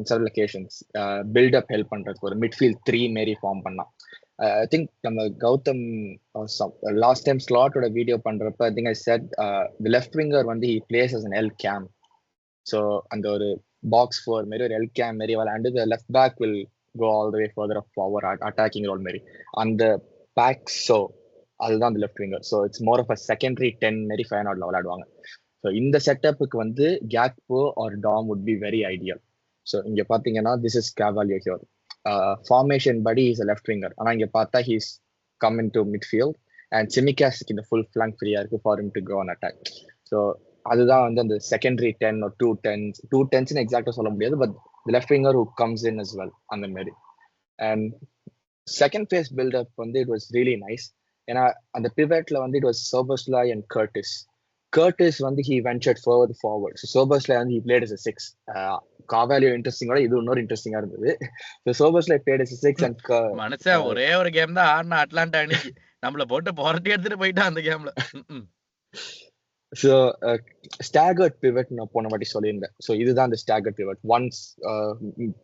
several occasions. Build up help பண்றதுக்கு ஒரு midfield 3 மாரி form பண்ணா. I think நம்ம கௌதம் லாஸ்ட் டைம் ஸ்லாட்டோட வீடியோ பண்றப்ப I think I said the left winger வந்து he plays as an L cam. So அந்த ஒரு box 4 மாரி ஒரு L cam மாரி விளையாண்டு the left back will go all the way further up forward attacking role மாரி அந்த back. So அதுதான் அந்த left winger. So it's more of a secondary 10 மாரி ஃபயர்னாட்ல விளையாடுவாங்க. ஸோ இந்த செட்டப்புக்கு வந்து Gakpo or Dom would be very ideal. So இங்க பாத்தீங்கன்னா this is Carvalho here. Formation படி இஸ் லெஃப்ட் விங்கர், ஆனா இங்க பார்த்தா he's come in to midfield and சிமிகாஸ்க்கு இந்த ஃபுல் ஃபிளாங்க் ஃப்ரீயா இருக்கு for him to go on attack. So அதுதான் வந்து அந்த செகண்டரி 10 or 2 10s எக்ஸாக்டா சொல்ல முடியாது, but left winger who comes in as well அந்த மாதிரி. அண்ட் செகண்ட் ஃபேஸ் பில்டப் வந்து இட் வாஸ் ரியலி நைஸ். ஏன்னா அந்த பிவட்ல வந்து it was Szoboszlai and Curtis வந்து he ventured forward. So Szoboszlai வந்து he played as a 6. கார்வாலியோ இன்ட்ரெஸ்டிங்கோட இது இன்னொரு இன்ட்ரெஸ்டிங்கா இருந்தது. So Szoboszlai played as a 6 and மனுஷன் ஒரே ஒரு கேம் தான் ஆடின அட்லாண்டா அன்னைக்கு நம்மள போட்டு புரட்டி எடுத்துட்டு போயிட்டான் அந்த கேம்ல. So staggered pivot நான் போன வாட்டி சொல்லியிருந்தேன். So இதுதான் the staggered pivot. One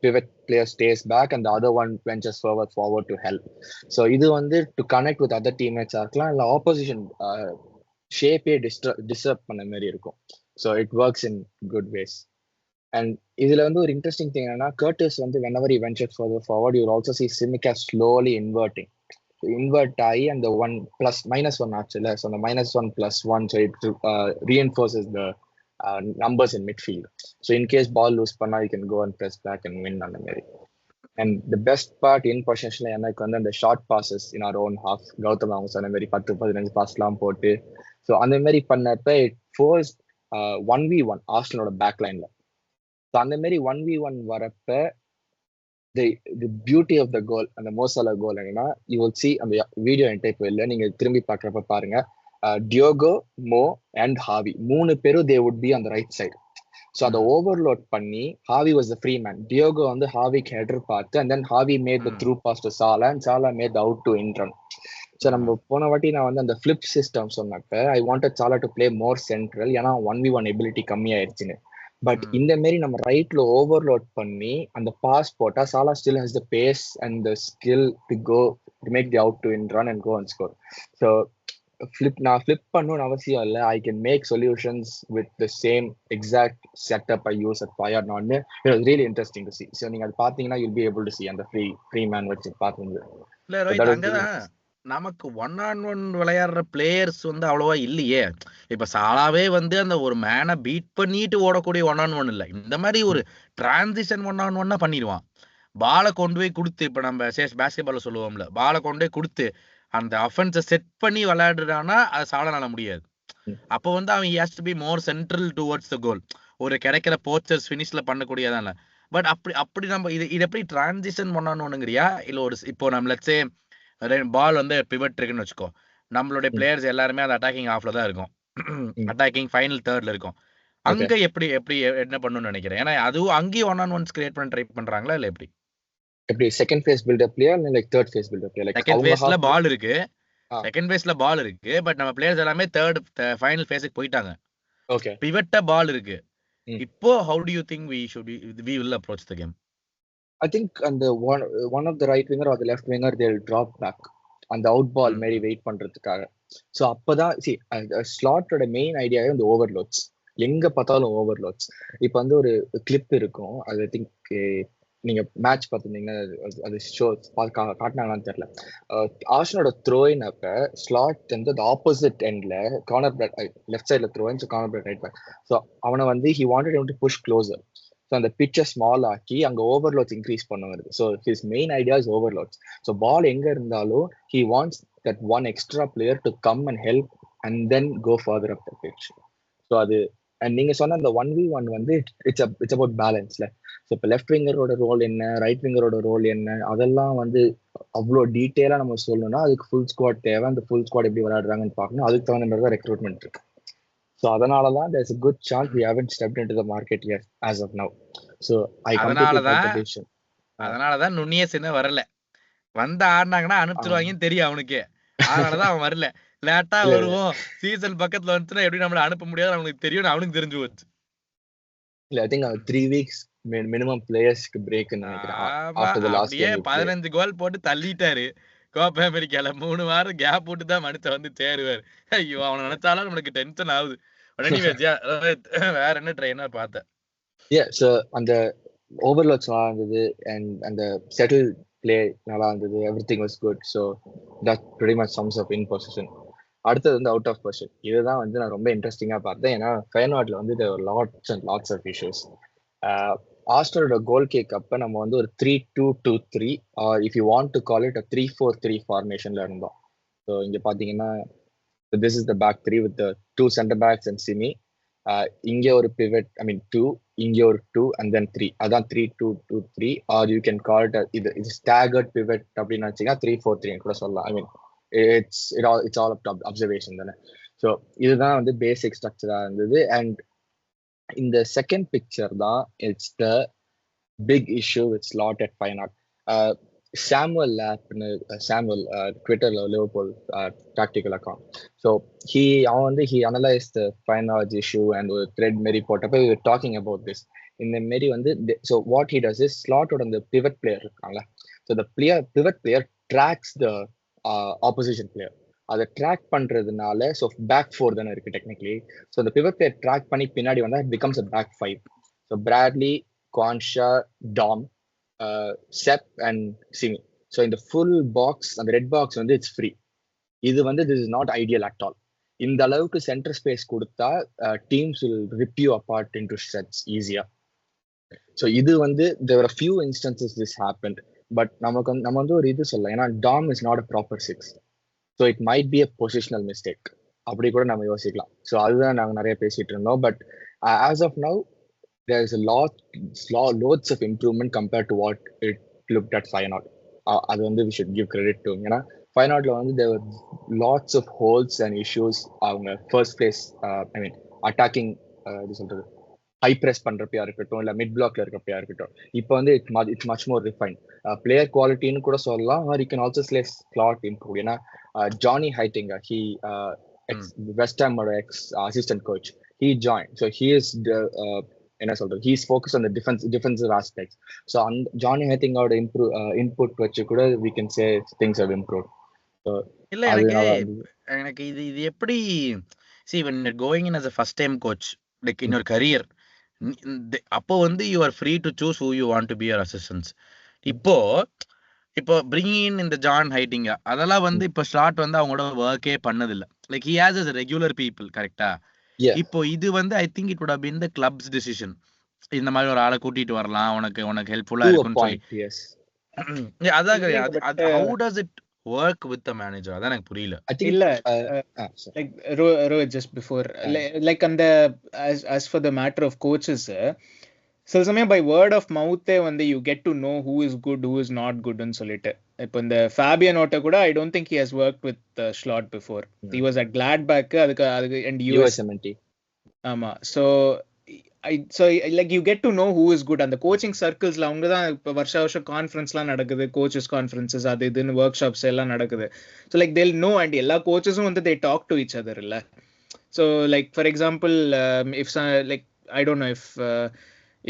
pivot player stays back and the other one ventures forward to help. So இது வந்து to connect with other teammates இருக்கலாம், இல்ல opposition ஷேப்பே டிஸ்டர்ப் பண்ண மாதிரி இருக்கும். So it works in good ways. And இதுல வந்து ஒரு இன்ட்ரெஸ்டிங் திங் என்னன்னா, கர்டிஸ் வந்து whenever he ventured further forward you will also see Tsimikas slowly inverting. invert ஆகி அந்த 1 + -1 ஆச்சுல்ல, ஸோ அந்த -1 + 1, so it reinforces the numbers in midfield. So in case ball lose பண்ணா you can go and press back and win அந்த மாதிரி. And the best part in possession எனக்கு வந்து அந்த short passes in our own half, Gautham அவங்க சொன்ன மாதிரி 10-15 பாஸ்லாம் போட்டு, ஸோ அந்த மாதிரி பண்ணப்ப it forced 1v1 ஆர்சனலோட பேக் லைன்ல. ஸோ அந்த மாதிரி 1v1 வரப்ப the beauty of the goal, அந்த மோசலா கோல் என்னன்னா, you will see அந்த வீடியோ என்கிட்ட இப்போ இல்லை, நீங்க திரும்பி பார்க்குறப்ப பாருங்க, டியோகோ, மோ அண்ட் ஹாவி 3 பேரும் they would be on the right side. So அதை ஓவர்லோட் பண்ணி Harvey was the free man, Diogo வந்து ஹாவிக்கு ஹெடர் பார்த்து, and then Harvey made the through pass to Salah and Salah made the out to in run. So நம்ம போன வாட்டி நான் வந்து அந்த ஃபிளிப் சிஸ்டம் சொன்னப்ப I wanted Salah to play more central, ஏன்னா 1v1 எபிலிட்டி கம்மியாயிருச்சுன்னு. பட் இந்த மாதிரி நம்ம ரைட்ல ஓவர்லோட் பண்ணி அந்த பாஸ் போட்டா Salah still has the pace and the skill to go to make the out to in run and go and score. So நான் flip பண்ணணும்னு அவசியம் இல்லை, I can make solutions with the same exact setup I use at ஃபயர் நாட்னு. It was really interesting to see. So நீங்க அது பார்த்தீங்கன்னா you'll be able to see அந்த ஃப்ரீ மேன் வச்சு பார்த்துங்க. இல்ல ரோஹித், அங்கதான் நமக்கு 1-on-1 விளையாடுற பிளேயர்ஸ் வந்து அவ்வளவா இல்லையே. இப்ப சாலாவே வந்து அந்த ஒரு மேனை பீட் பண்ணிட்டு ஓடக்கூடிய 1-on-1 இல்லை, இந்த மாதிரி ஒரு டிரான்சிஷன் 1-on-1 பண்ணிடுவான். பாலை கொண்டு போய் கொடுத்து, இப்ப நம்ம பேஸ்கெட் பால்ல சொல்லுவோம்ல, பாலை கொண்டு போய் கொடுத்து அந்த அஃபென்ஸை செட் பண்ணி விளையாடுறான்னா அது சாலனால முடியாது. அப்போ வந்து அவன் has to be more central towards the goal, ஒரு கிடைக்கிற போச்சர்ஸ் ஃபினிஷ்ல பண்ணக்கூடியதான. பட் அப்படி நம்ம இது எப்படி டிரான்சிஷன் 1-on-1ங்கிறியா, இல்ல ஒரு இப்போ நம்ம லெட்ஸ் சே பால் வந்து பிவட் இருக்குன்னு வச்சுக்கோ, நம்மளுடைய பிளேயர்ஸ் எல்லாருமே அந்த அட்டாக்கிங் ஆஃப்ல தான் இருக்கும், அட்டாக்கிங் ஃபைனல் தேர்ட்ல இருக்கும், அங்க எப்படி என்ன பண்ணணும்னு நினைக்கிறேன். ஏன்னா அதுவும் அங்கேயும் 1-on-1s கிரியேட் பண்ண ட்ரை பண்றாங்களா இல்ல எப்படி செகண்ட் ஃபேஸ் பில்டப் பிளேயர் இல்ல like third phase buildup player? Like second ஃபேஸ்ல பால் இருக்கு, செகண்ட் ஃபேஸ்ல பால் இருக்கு, பட் நம்ம பிளேயர்ஸ் எல்லாமே தேர்ட் ஃபைனல் ஃபேஸ்க்கு போயிட்டாங்க. ஓகே, பிவட்ட பால் இருக்கு. இப்போ how do you think we will approach the game? I think and the one of the right winger or the left winger they'll drop back அந்த out பால் மாதிரி wait பண்றதுக்காக. So அப்பதான் ஸ்லாட்டோட main ஐடியாவே வந்து ஓவர்லோட்ஸ், எங்க பார்த்தாலும் ஓவர்லோட்ஸ். இப்போ வந்து ஒரு கிளிப் இருக்கும், அது ஐ திங்க் நீங்க மேட்ச் பார்த்துருந்தீங்கன்னா அது ஷோ காட்டினாங்களான்னு தெரியல. ஆர்சனலோட த்ரோயின் அப்ப ஸ்லாட் வந்து ஆப்போசிட் எண்ட்ல கார்னர் பேக் லெஃப்ட் சைட்ல throw in, so corner back right back. So அவனை வந்து he wanted to push closer, so அந்த பிச்சை ஸ்மால் ஆக்கி அங்கே ஓவர்லோட்ஸ் இன்க்ரீஸ் பண்ணுவது. So his main idea is overloads. So ball எங்கே இருந்தாலும் he wants that one extra player to come and help and then go further up the pitch. So அது and நீங்க சொன்ன அந்த 1v1 வந்து இட்ஸ் அபவுட் பேலன்ஸ்ல. So இப்போ left விங்கரோட ரோல் என்ன, ரைட் விங்கரோட ரோல் என்ன, அதெல்லாம் வந்து அவ்வளோ டீட்டெயிலாக நம்ம சொல்லணும்னா அதுக்கு ஃபுல் ஸ்குவாட் தேவை. அந்த ஃபுல் ஸ்குவாட் எப்படி விளையாடுறாங்கன்னு பார்க்கணும், அதுக்கு தகுந்த மாதிரி தான் ரெக்ரூட்மெண்ட் இருக்கு. So அதனால தான் there's a good chance we haven't stepped into the market yet as of now. So I completely take the decision. அதனால தான் நுண்ணியஸ் என்ன வரல, வந்து ஆடுனாங்கன்னா அனுப்பிச்சிருவாங்கன்னு தெரியும் அவனுக்கு, அதனால தான் அவன் வரல. லேட்டா வருவோம், சீசன் பக்கத்துல வந்துச்சுன்னா எப்படி நம்மள அனுப்ப முடியாது அவனுக்கு தெரியும், அவனுக்கு தெரிஞ்சு போச்சு. இல்ல I think 3 weeks minimum players-க்கு break நினைக்கிறேன் after the last game. 15 கோல் போட்டு தள்ளிட்டாரு கோப்பா அமெரிக்கால, 3 வாரம் கேப் போட்டு தான் மனுஷன் வந்து சேருவார். ஐயோ, அவனை நினைச்சாலும் நம்மளுக்கு டென்ஷன் ஆகுது. வேற என்ன ட்ரெயினா பார்த்தேன். ஸோ அந்த ஓவர்லோட்ஸ் நல்லா இருந்தது அண்ட் அந்த செட்டில் பிளே நல்லா இருந்தது, everything was good. So that pretty much sums up in possession. அடுத்தது வந்து அவுட் ஆஃப் பொசிஷன். இதுதான் வந்து நான் ரொம்ப இன்ட்ரெஸ்டிங்காக பார்த்தேன், ஏன்னா ஃபயர்நாட்ல வந்து lots and lots of issues. ஆஸ்டரோட கோல் கேக் அப்ப நம்ம வந்து ஒரு 3-2-2-3 if you want to call it 3-4-3 ஃபார்மேஷன்ல இருந்தோம். ஸோ இங்க பாத்தீங்கன்னா this is the back three with the 2 center backs and Simi. இங்க ஒரு pivot, I mean 2, இங்க ஒரு 2 and then 3. அதான் 3-2-2-3 or you can call it இது staggered pivot அப்படின்னு நினைச்சீங்கன்னா 3-4-3 கூட சொல்லலாம். I mean it's all up to observation தானே. ஸோ இதுதான் வந்து பேசிக் ஸ்ட்ரக்சரா இருந்தது. அண்ட் இந்த செகண்ட் பிக்சர் தான் it's the big issue with Slot at Feyenoord. Samuel ட்விட்டர்ல லிவர்பூல் டாக்டிக்கல் அக்கௌண்ட். ஸோ அவன் வந்து he analyse the Feyenoord issue and ஒரு த்ரெட் மாரி போட்டப்ப டாக்கிங் அபவுட் திஸ். இந்த மாரி வந்து so what he does is ஸ்லாட்டோட அந்த பிவட் பிளேயர் இருக்காங்களா, so the pivot player tracks the opposition player. அதை ட்ராக் பண்றதுனால ஸோ பேக் 4 தானே இருக்கு டெக்னிக்கலி. ஸோ அந்த பிவட் பிளேயர் ட்ராக் பண்ணி பின்னாடி வந்தா it becomes a back 5. So Bradley, Quansah, Dom, Seb and Simi, so இந்த ஃபுல் பாக்ஸ், அந்த ரெட் பாக்ஸ் வந்து இட்ஸ் ஃப்ரீ. இது வந்து this is not ideal at all. இந்த அளவுக்கு சென்டர் ஸ்பேஸ் கொடுத்தா teams will rip you apart into shreds ஈஸியா. So இது வந்து there are few instances this happened. But நம்ம வந்து ஒரு இது சொல்லலாம், ஏன்னா Tom is not a proper 6. So it might be a positional mistake, அப்படி கூட நம்ம யோசிக்கலாம். ஸோ அதுதான் நாங்கள் நிறைய பேசிட்டு இருந்தோம். But as of now there is a loads of improvement compared to what it looked at Feyenoord. அது வந்து we should give credit to. ஏன்னா Feyenoordல வந்து there were lots of holes and issues. அவங்க first place I mean attacking இது சொல்றது high press பண்றப்பையா இருக்கட்டும், இல்ல mid பிளாக்ல இருக்கப்பையா இருக்கட்டும், இப்போ வந்து it's much more refine. Player குவாலிட்டின்னு கூட சொல்லலாம். Or you can also say Slot improve. ஏன்னா ஜானி ஹைட்டிங்கர், ஹி வெஸ்ட் ஹாமோட ex assistant coach, he join. So he is என்ன சொல்றது, he is focus on the defensive aspects. So அந்த Johnny ஹைட்டிங்கோட input வச்சு கூட we can say things how improve. இல்ல எனக்கு இது எப்படி see when you're going in as a first time coach like in your career, அப்போ வந்து you are free to choose who you want to be your assistants. இப்போ bringing in இந்த John ஹைட்டிங்க அதெல்லாம் வந்து இப்போ ஸ்லாட் வந்து அவங்களோட ஒர்க்கே பண்ணதில்லை. Like he has as a regular people, கரெக்டா? இப்போ இது வந்து I think it would have been the club's decision. இந்த மாதிரி ஒரு ஆளை கூட்டிட்டு வரலாம், உனக்கு ஹெல்ப்ஃபுல்லா இருக்கும்னு சொல்லி. அதான் how does it work with the manager? அதான் எனக்கு புரியல. இல்ல like Rohit just before like on the as for the matter of coaches, சில சமயம் by word of mouth வந்து you get to know who is good, who is not good ன்னு சொல்லிட்டு. இப்போ இந்த Fabian Otte கூட I don't think he has worked with Slot before. He was at Gladbach அதுக்கு and USMNT. ஆமா. So like you get to know who is good. அந்த coaching சர்க்கிள்ஸ்ல அவங்க தான் இப்போ வருஷம் கான்ஃபரன்ஸ்லாம் நடக்குது, கோச்சஸ் கான்ஃபரன்சஸ், அது இதுன்னு ஒர்க் ஷாப்ஸ் எல்லாம் நடக்குது. So like they'll know, and எல்லா கோச்சஸும் வந்து they talk to each other இல்ல. So like for example if like I don't know if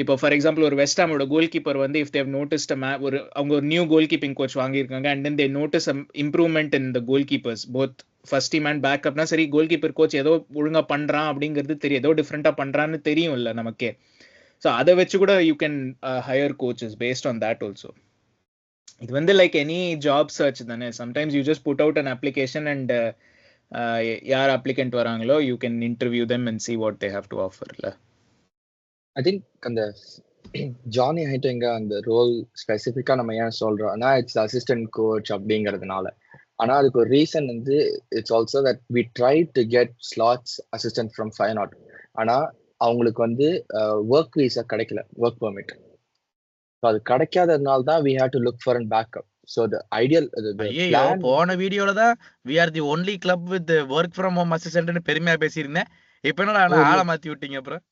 இப்போ ஃபார் எக்ஸாம்பிள் ஒரு வெஸ்ட் ஹாமோட கோல் கீப்பர் வந்து இஃப் தேவ் நோட்டிஸ்ட் அவங்க ஒரு நியூ கோல் கீப்பிங் கோச் வாங்கியிருக்காங்க, and then they notice improvement in the goalkeepers both first team and பேக்கப்னா சரி, கோல் கீப்பர் கோச் ஏதோ ஒழுங்கா பண்றான் அப்படிங்கிறது தெரியும், ஏதோ டிஃப்ரெண்டா பண்றான்னு தெரியும் இல்லை நமக்கே. ஸோ அதை வச்சு கூட you can hire coaches based on that also. இது வந்து லைக் எனி ஜாப் சர்ச் தானே. Sometimes you just put out an application and யார் அப்ளிகன்ட் வராங்களோ you can interview them and see what they have to offer. இல்லை I think அந்த Johnny ஹைட்டிங்க அந்த role ஸ்பெசிஃபிக்கா நம்ம ஏன் சொல்றோம்னா இட்ஸ் அசிஸ்டன்ட் கோச் அப்படிங்கிறதுனால. ஆனா அதுக்கு ஒரு ரீசன் வந்து it's also that we try to get Slot's assistant from Feyenoord. ஆனா அவங்களுக்கு வந்து ஒர்க் வீசா கிடைக்கல, ஒர்க் பெர்மிட். அது கிடைக்காததுனால தான் we have to look for an backup. So the ideal போன வீடியோல தான் we are the only club with work from home அசிஸ்டன்ட்னு பெருமையா பேசியிருந்தேன். இப்போ என்ன ஆளை மாத்தி விட்டீங்க? அப்புறம்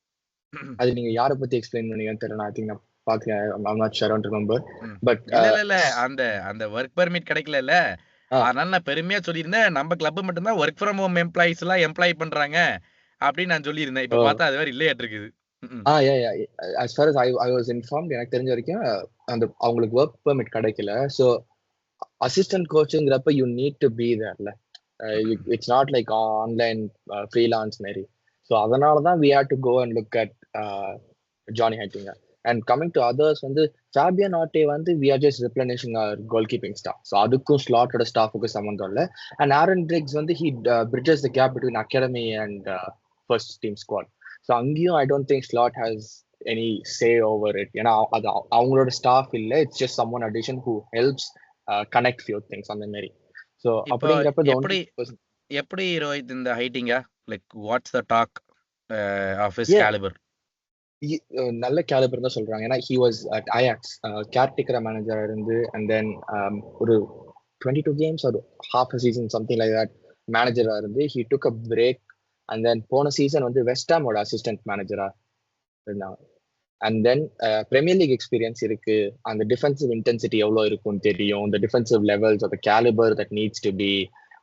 அது நீங்க யாரை பத்தி எக்ஸ்பிளைன் பண்ணீங்கன்னு தெரியல. ஐ திங்க் நான் பாக்கேன், I'm not sure, I don't remember. But இல்ல அந்த வொர்க் பெர்மிட் கிடைக்கல, அதனால நான் பெருமையா சொல்லியிருந்தேன் நம்ம கிளப் மட்டும் தான் வொர்க் ஃப்ரம் ஹோம் எம்ப்ளாயிஸ் எல்லாம் எம்ப்ளாய் பண்றாங்க அப்படின்னு நான் சொல்லியிருந்தேன். இப்ப பார்த்தா அது வேற இல்லையாட்டு இருக்குது. as far as I was informed, எனக்கு தெரிஞ்ச வரைக்கும் அந்த அவங்களுக்கு ஒர்க் பெர்மிட் கிடைக்கல. ஸோ அசிஸ்டன்ட் கோச்சுங்கிறப்ப யூ நீட் டு பி தேர்ல. It's not like online freelance மாரி. ஸோ அதனால தான் we had to go and look at Johnny Heitinga. And coming to others, வந்து Fabian Otte வந்து we are just replenishing our goalkeeping staff. So அதுக்கும் ஸ்லாட்டோட ஸ்டாஃபுக்கு சம்மந்தம் இல்லை. And Aaron Briggs வந்து he bridges the gap between academy and first team squad. So அங்கேயும் I don't think Slot has any say over it. ஏன்னா அது அவங்களோட staff இல்லை, it's just someone addition who helps connect few things அந்த மாதிரி. So அப்படிங்கிறப்ப எப்படி ரோஹித் இந்த Heitinga like what's the talk of his calibre? நல்ல கேலிபர் தான் சொல்றாங்க. ஏன்னா he was at Ajax caretaker மேனேஜரா இருந்து and then ஒரு 22 games or half a season something like that மேனேஜரா இருந்து he took a break and then போன சீசன் வந்து வெஸ்ட் ஹாமோட அசிஸ்டன்ட் மேனேஜரா இருந்தாங்க. And then Premier League experience இருக்கு, அந்த டிஃபென்சிவ் இன்டென்சிட்டி எவ்வளோ இருக்கும்னு தெரியும், இந்த defensive levels of the caliber that needs to be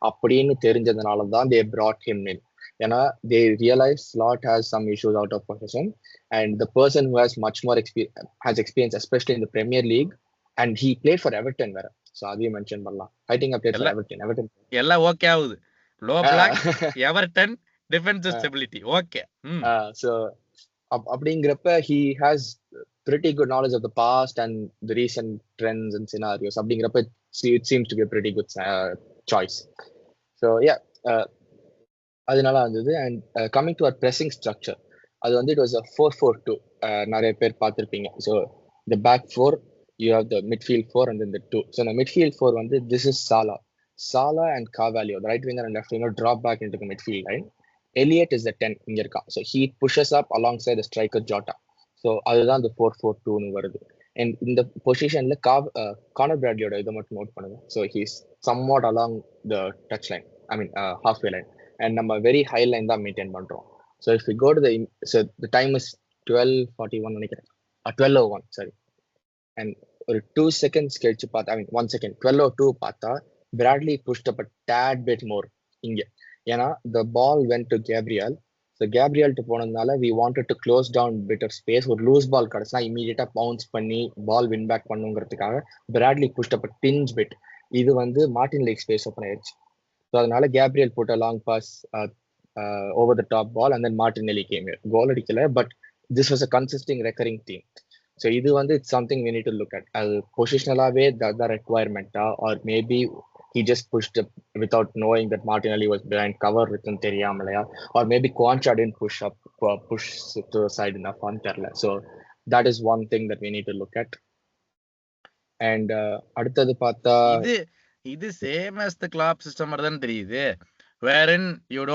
அப்படின்னு தெரிஞ்சதுனால தான் they brought him in. ஏன்னா they realize Slot has some issues out of possession and the person who has much more experience especially in the Premier League, and he played for Everton வேற. So அதையும் mention பண்ணலாம். Heitinga played for Everton. எல்லாம் okay ஆகுது. Low block Everton defensive stability okay. So அப்படிங்கிறப்ப he has pretty good knowledge of the past and the recent trends and scenarios. அப்படிங்கிறப்ப it seems to be a pretty good choice. So yeah, அதனால வந்தது. And coming to our pressing structure, அது வந்து it was a 4-4-2. நிறைய பேர் பார்த்துருப்பீங்க. So the back four, you have the midfield four and then the two. So the midfield four வந்து this is Salah and Carvalho, the right winger and left winger, drop back into the midfield line. Elliot is the 10 இங்க இருக்கான். So he pushes up alongside the striker Jota. So அதுதான் the 4-4-2 வருது. And இந்த பொசிஷன்ல Connor பிராட்லியோட இதை மட்டும் note பண்ணுங்க. So he's somewhat along the touch line, I mean halfway line, and நம்ம very high line தான் மெயின்டைன் பண்றோம். So if we go to the time is 12:41 நினைக்கிறேன், 12:01 sorry, and ஒரு 2 seconds கழிச்சு பார்த்தா, I mean 1 second, 12:02 பார்த்தா Bradley pushed up a tad bit more இங்க. ஏன்னா the ball went to Gabriel. So Gabriel ட்டு போனதுனால we wanted to close down bit of space. ஒரு loose ball கிடைச்சா இமீடியட்டா பவுன்ஸ் பண்ணி பால் வின் பேக் பண்ணுங்கிறதுக்காக Bradley pushed up a tinge bit. இது வந்து மார்டின் லேக் ஸ்பேஸ் ஓப்பன் ஆயிடுச்சு. ஸோ அதனால Gabriel put a long pass over the top ball and then Martinelli came here. கோல் அடிக்கல, but this was a consistent recurring theme. So இது வந்து it's something we need to look at. அது பொசிஷனலாவே the requirement-ஆ, or maybe he just pushed up without knowing that Martinelli was behind cover within தெரியாமலையா, or maybe Quansha didn't push to the side enough on terla. So that is one thing that we need to look at. And அடுத்தது பார்த்தா இது same as the Klopp system தான் தெரியுது, wherein you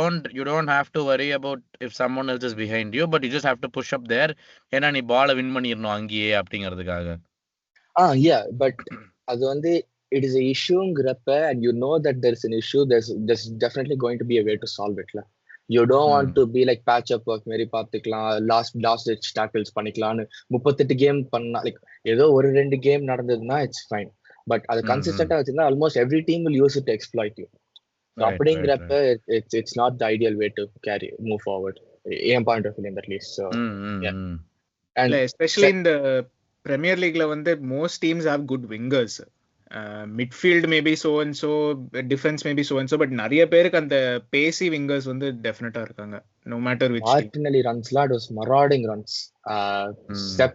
don't have to worry about if someone else is behind you, but you just have to push up there. ஏன்னா நீ பாலை win பண்ணிடணும் அங்கேயே அப்படிங்கிறதுக்காக. yeah, but அது வந்து it is a issueங்கிறப்ப, and you know that there is an issue, there's definitely going to be a way to solve it. You don't want to be like patch up work மாதிரி பார்த்துக்கலாம், last ditch tackles பண்ணிக்கலாம்னு 38 game பண்ணா, like ஏதோ ஒரு 2 game நடந்ததுன்னா it's fine. But அது கன்சிஸ்டன்டா வச்சிருந்தா almost every team will use it to exploit you. So அப்படிங்கிறப்ப it's not the ideal way to move forward, என் point of view at least. So yeah, and especially in the Premier League வந்து most teams have good wingers. Midfield maybe so and so, defense maybe so and so, but நிறைய பேருக்கு அந்த பேசி wingers வந்து டெஃபினட்டா இருக்காங்க, no matter which team. Martinelli runsலாம் it was marauding runs. Step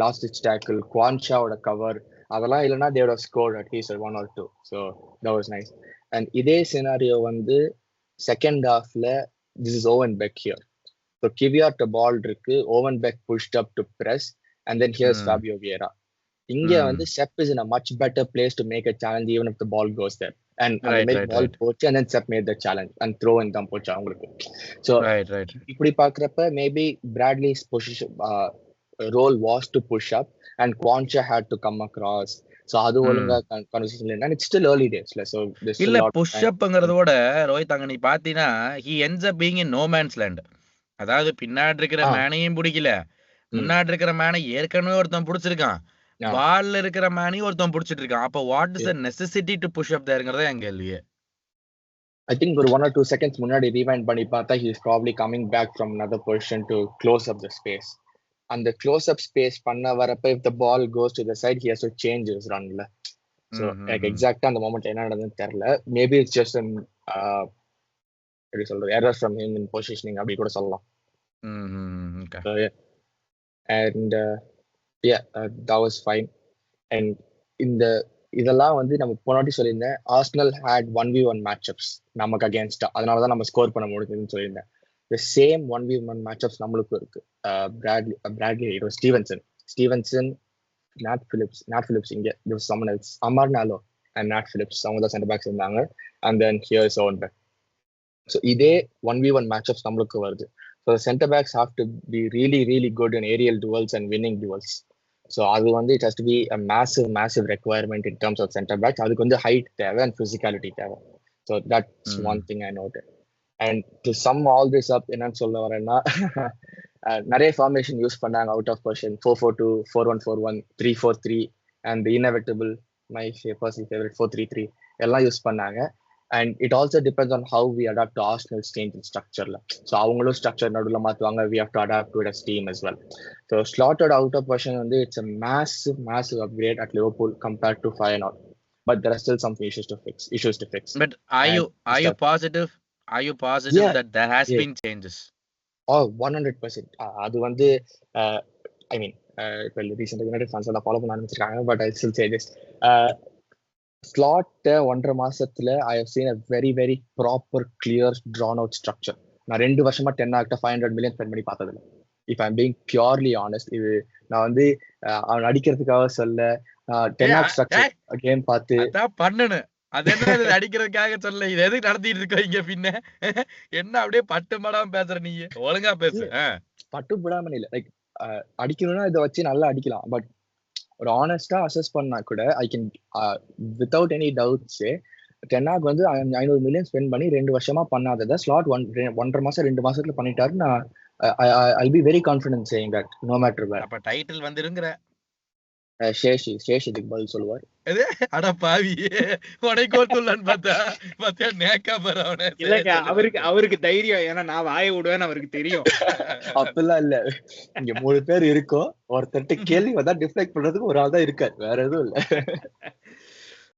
last ditch tackle, Quansha ஓட cover, அதெல்லாம் இல்லைன்னா they would have scored at least 1 or 2. So that was nice. And இதே scenario வந்து second halfல this is Owen Beck here. So Kiviat ball இருக்கு, Owen Beck pushed up to press, and then here's Fabio Vieira. இங்க வந்து Sepp is in a much better place to make a challenge even if the ball goes there. And ball போச்சு, and then Sepp made the challenge and throw in தான் போச்சு அவங்களுக்கு. So இப்படி பார்க்கறப்ப maybe Bradley's position role was to push up and Quansha had to come across. So அது ஒழுங்கா conversation இல்ல, and it's still early days. So இல்ல push அப்ங்கறதோட Rohit அங்க நீ பாத்தீனா he ends up being in no man's land. அதாவது பின்னாடி இருக்கிற மேனையும் பிடிக்கல, முன்னாடி இருக்கிற மேனை ஏற்கனவே ஒருத்தன் பிடிச்சிருக்கான், பால்ல இருக்கிற மேனி ஒருத்தன் பிடிச்சிட்டு இருக்கான். அப்ப what is the necessity to push up தேர்ங்கறத எங்க கேள்வியே. I think ஒரு 1 or 2 seconds முன்னாடி rewind பண்ணி பார்த்தா he is probably coming back from another position to close up the space. அந்த close up space பண்ண வரப்ப if the ball goes to the side he has to change his run. So like exactly அந்த moment என்ன நடந்துன்னு தெரியல. Maybe it's just an எப்படி சொல்றது, error from him in positioning அப்படி கூட சொல்லலாம். Okay. So, yeah. And yeah, that was fine. And இதெல்லாம் வந்து நம்ம போனாட்டி சொல்லியிருந்தேன், ஆர்சனல் had 1v1 matchups நமக்கு அகேன்ஸ்டா, அதனாலதான் நம்ம ஸ்கோர் பண்ண முடியுதுன்னு சொல்லியிருந்தேன். The same 1v1 matchups நம்மளுக்கும் இருக்கு. Bradley, it was Stevenson, Nat Phillips இங்க, there was someone else, Amar Nalo and Nat Phillips, அவங்க தான் சென்டர் பேக்ஸ் இருந்தாங்க, and then here's Owen Beck. So இதே 1v1 matchups நம்மளுக்கு வருது. So the center backs have to be really really good in aerial duels and winning duels. So அது வந்து it has to be a massive requirement in terms of center backs. அதுக்கு வந்து height தேவை and physicality தேவை. So that's one thing I noted. And to sum all this up, என்னன்னு சொல்ல வரேன்னா, நிறைய ஃபார்மேஷன் யூஸ் பண்ணாங்க out of position, 4-4-2, 4-1-4-1, 3-4-3, and the inevitable, my personal favorite 4-3-3 எல்லாம் யூஸ் பண்ணாங்க. And it also depends on how we adapt to Arsenal's change in structure. So அவங்களும் structure நடுவில் மாற்றுவாங்க, we have to adapt to it as team as well. So slotted out of position வந்து it's a massive upgrade at Liverpool compared to Feyenoord. But there are still some issues to fix. But are you positive? Are you positive that there has been changes? Oh, 100%. அது வந்து I mean, well, recently United fans எல்லாம் follow பண்ண ஆரம்பிச்சிருக்காங்க, but I still say this. Slot 1.5 மாசத்துல I have seen a very very proper clear drawn out structure. நான் 2 வருஷமா 10 act 500 million spend பண்ணி பார்த்ததில்ல. If I'm being purely honest. இது நான் வந்து அவன் அடிக்கிறதுக்காக சொல்ல 10 ஆக்ட் ஸ்ட்ரக்சர் கேம் பார்த்து அதான் பண்ணணும். அது என்ன இது அடிக்கிறதுக்காக சொல்ல, இது எதுக்கு நடத்திட்டு இருக்கீங்க பின்ன? என்ன அப்படியே பட்டு படாம பேசுற நீ? ஒழுங்கா பேசு. பட்டு விடாம இல்ல, லைக் அடிக்கணும்னா இதை வச்சு நல்லா அடிக்கலாம். பட் ஒரு ஆனஸ்டா அசஸ் பண்ணா கூட I can without any doubts 10 வந்து 500 million ஸ்பெண்ட் பண்ணி 2 வருஷமா பண்ணாததை ஸ்லாட் 1.5 மாசம் 2 மாசத்துல பண்ணிட்டாரு. நான் I'll be very confident saying that no matter what. அப்ப டைட்டில் வந்துருங்கற. சேஷி இதுக்கு பதில் சொல்லுவார். அட பாவி, உனக்கு ஒருத்தலான்னு பார்த்தா நேக்கா பரவனே. இல்லங்க, அவருக்கு தைரியம், ஏன்னா நான் வாயை விடுவேன்னு அவருக்கு தெரியும். அப்பெல்லாம் இல்ல, இங்க 3 பேர் இருக்கோம், ஒருத்தர்ட்ட கேள்வி வந்தா டிஃப்ளெக்ட் பண்றதுக்கு ஒரு ஆள் தான் இருக்காரு, வேற எதுவும் இல்ல.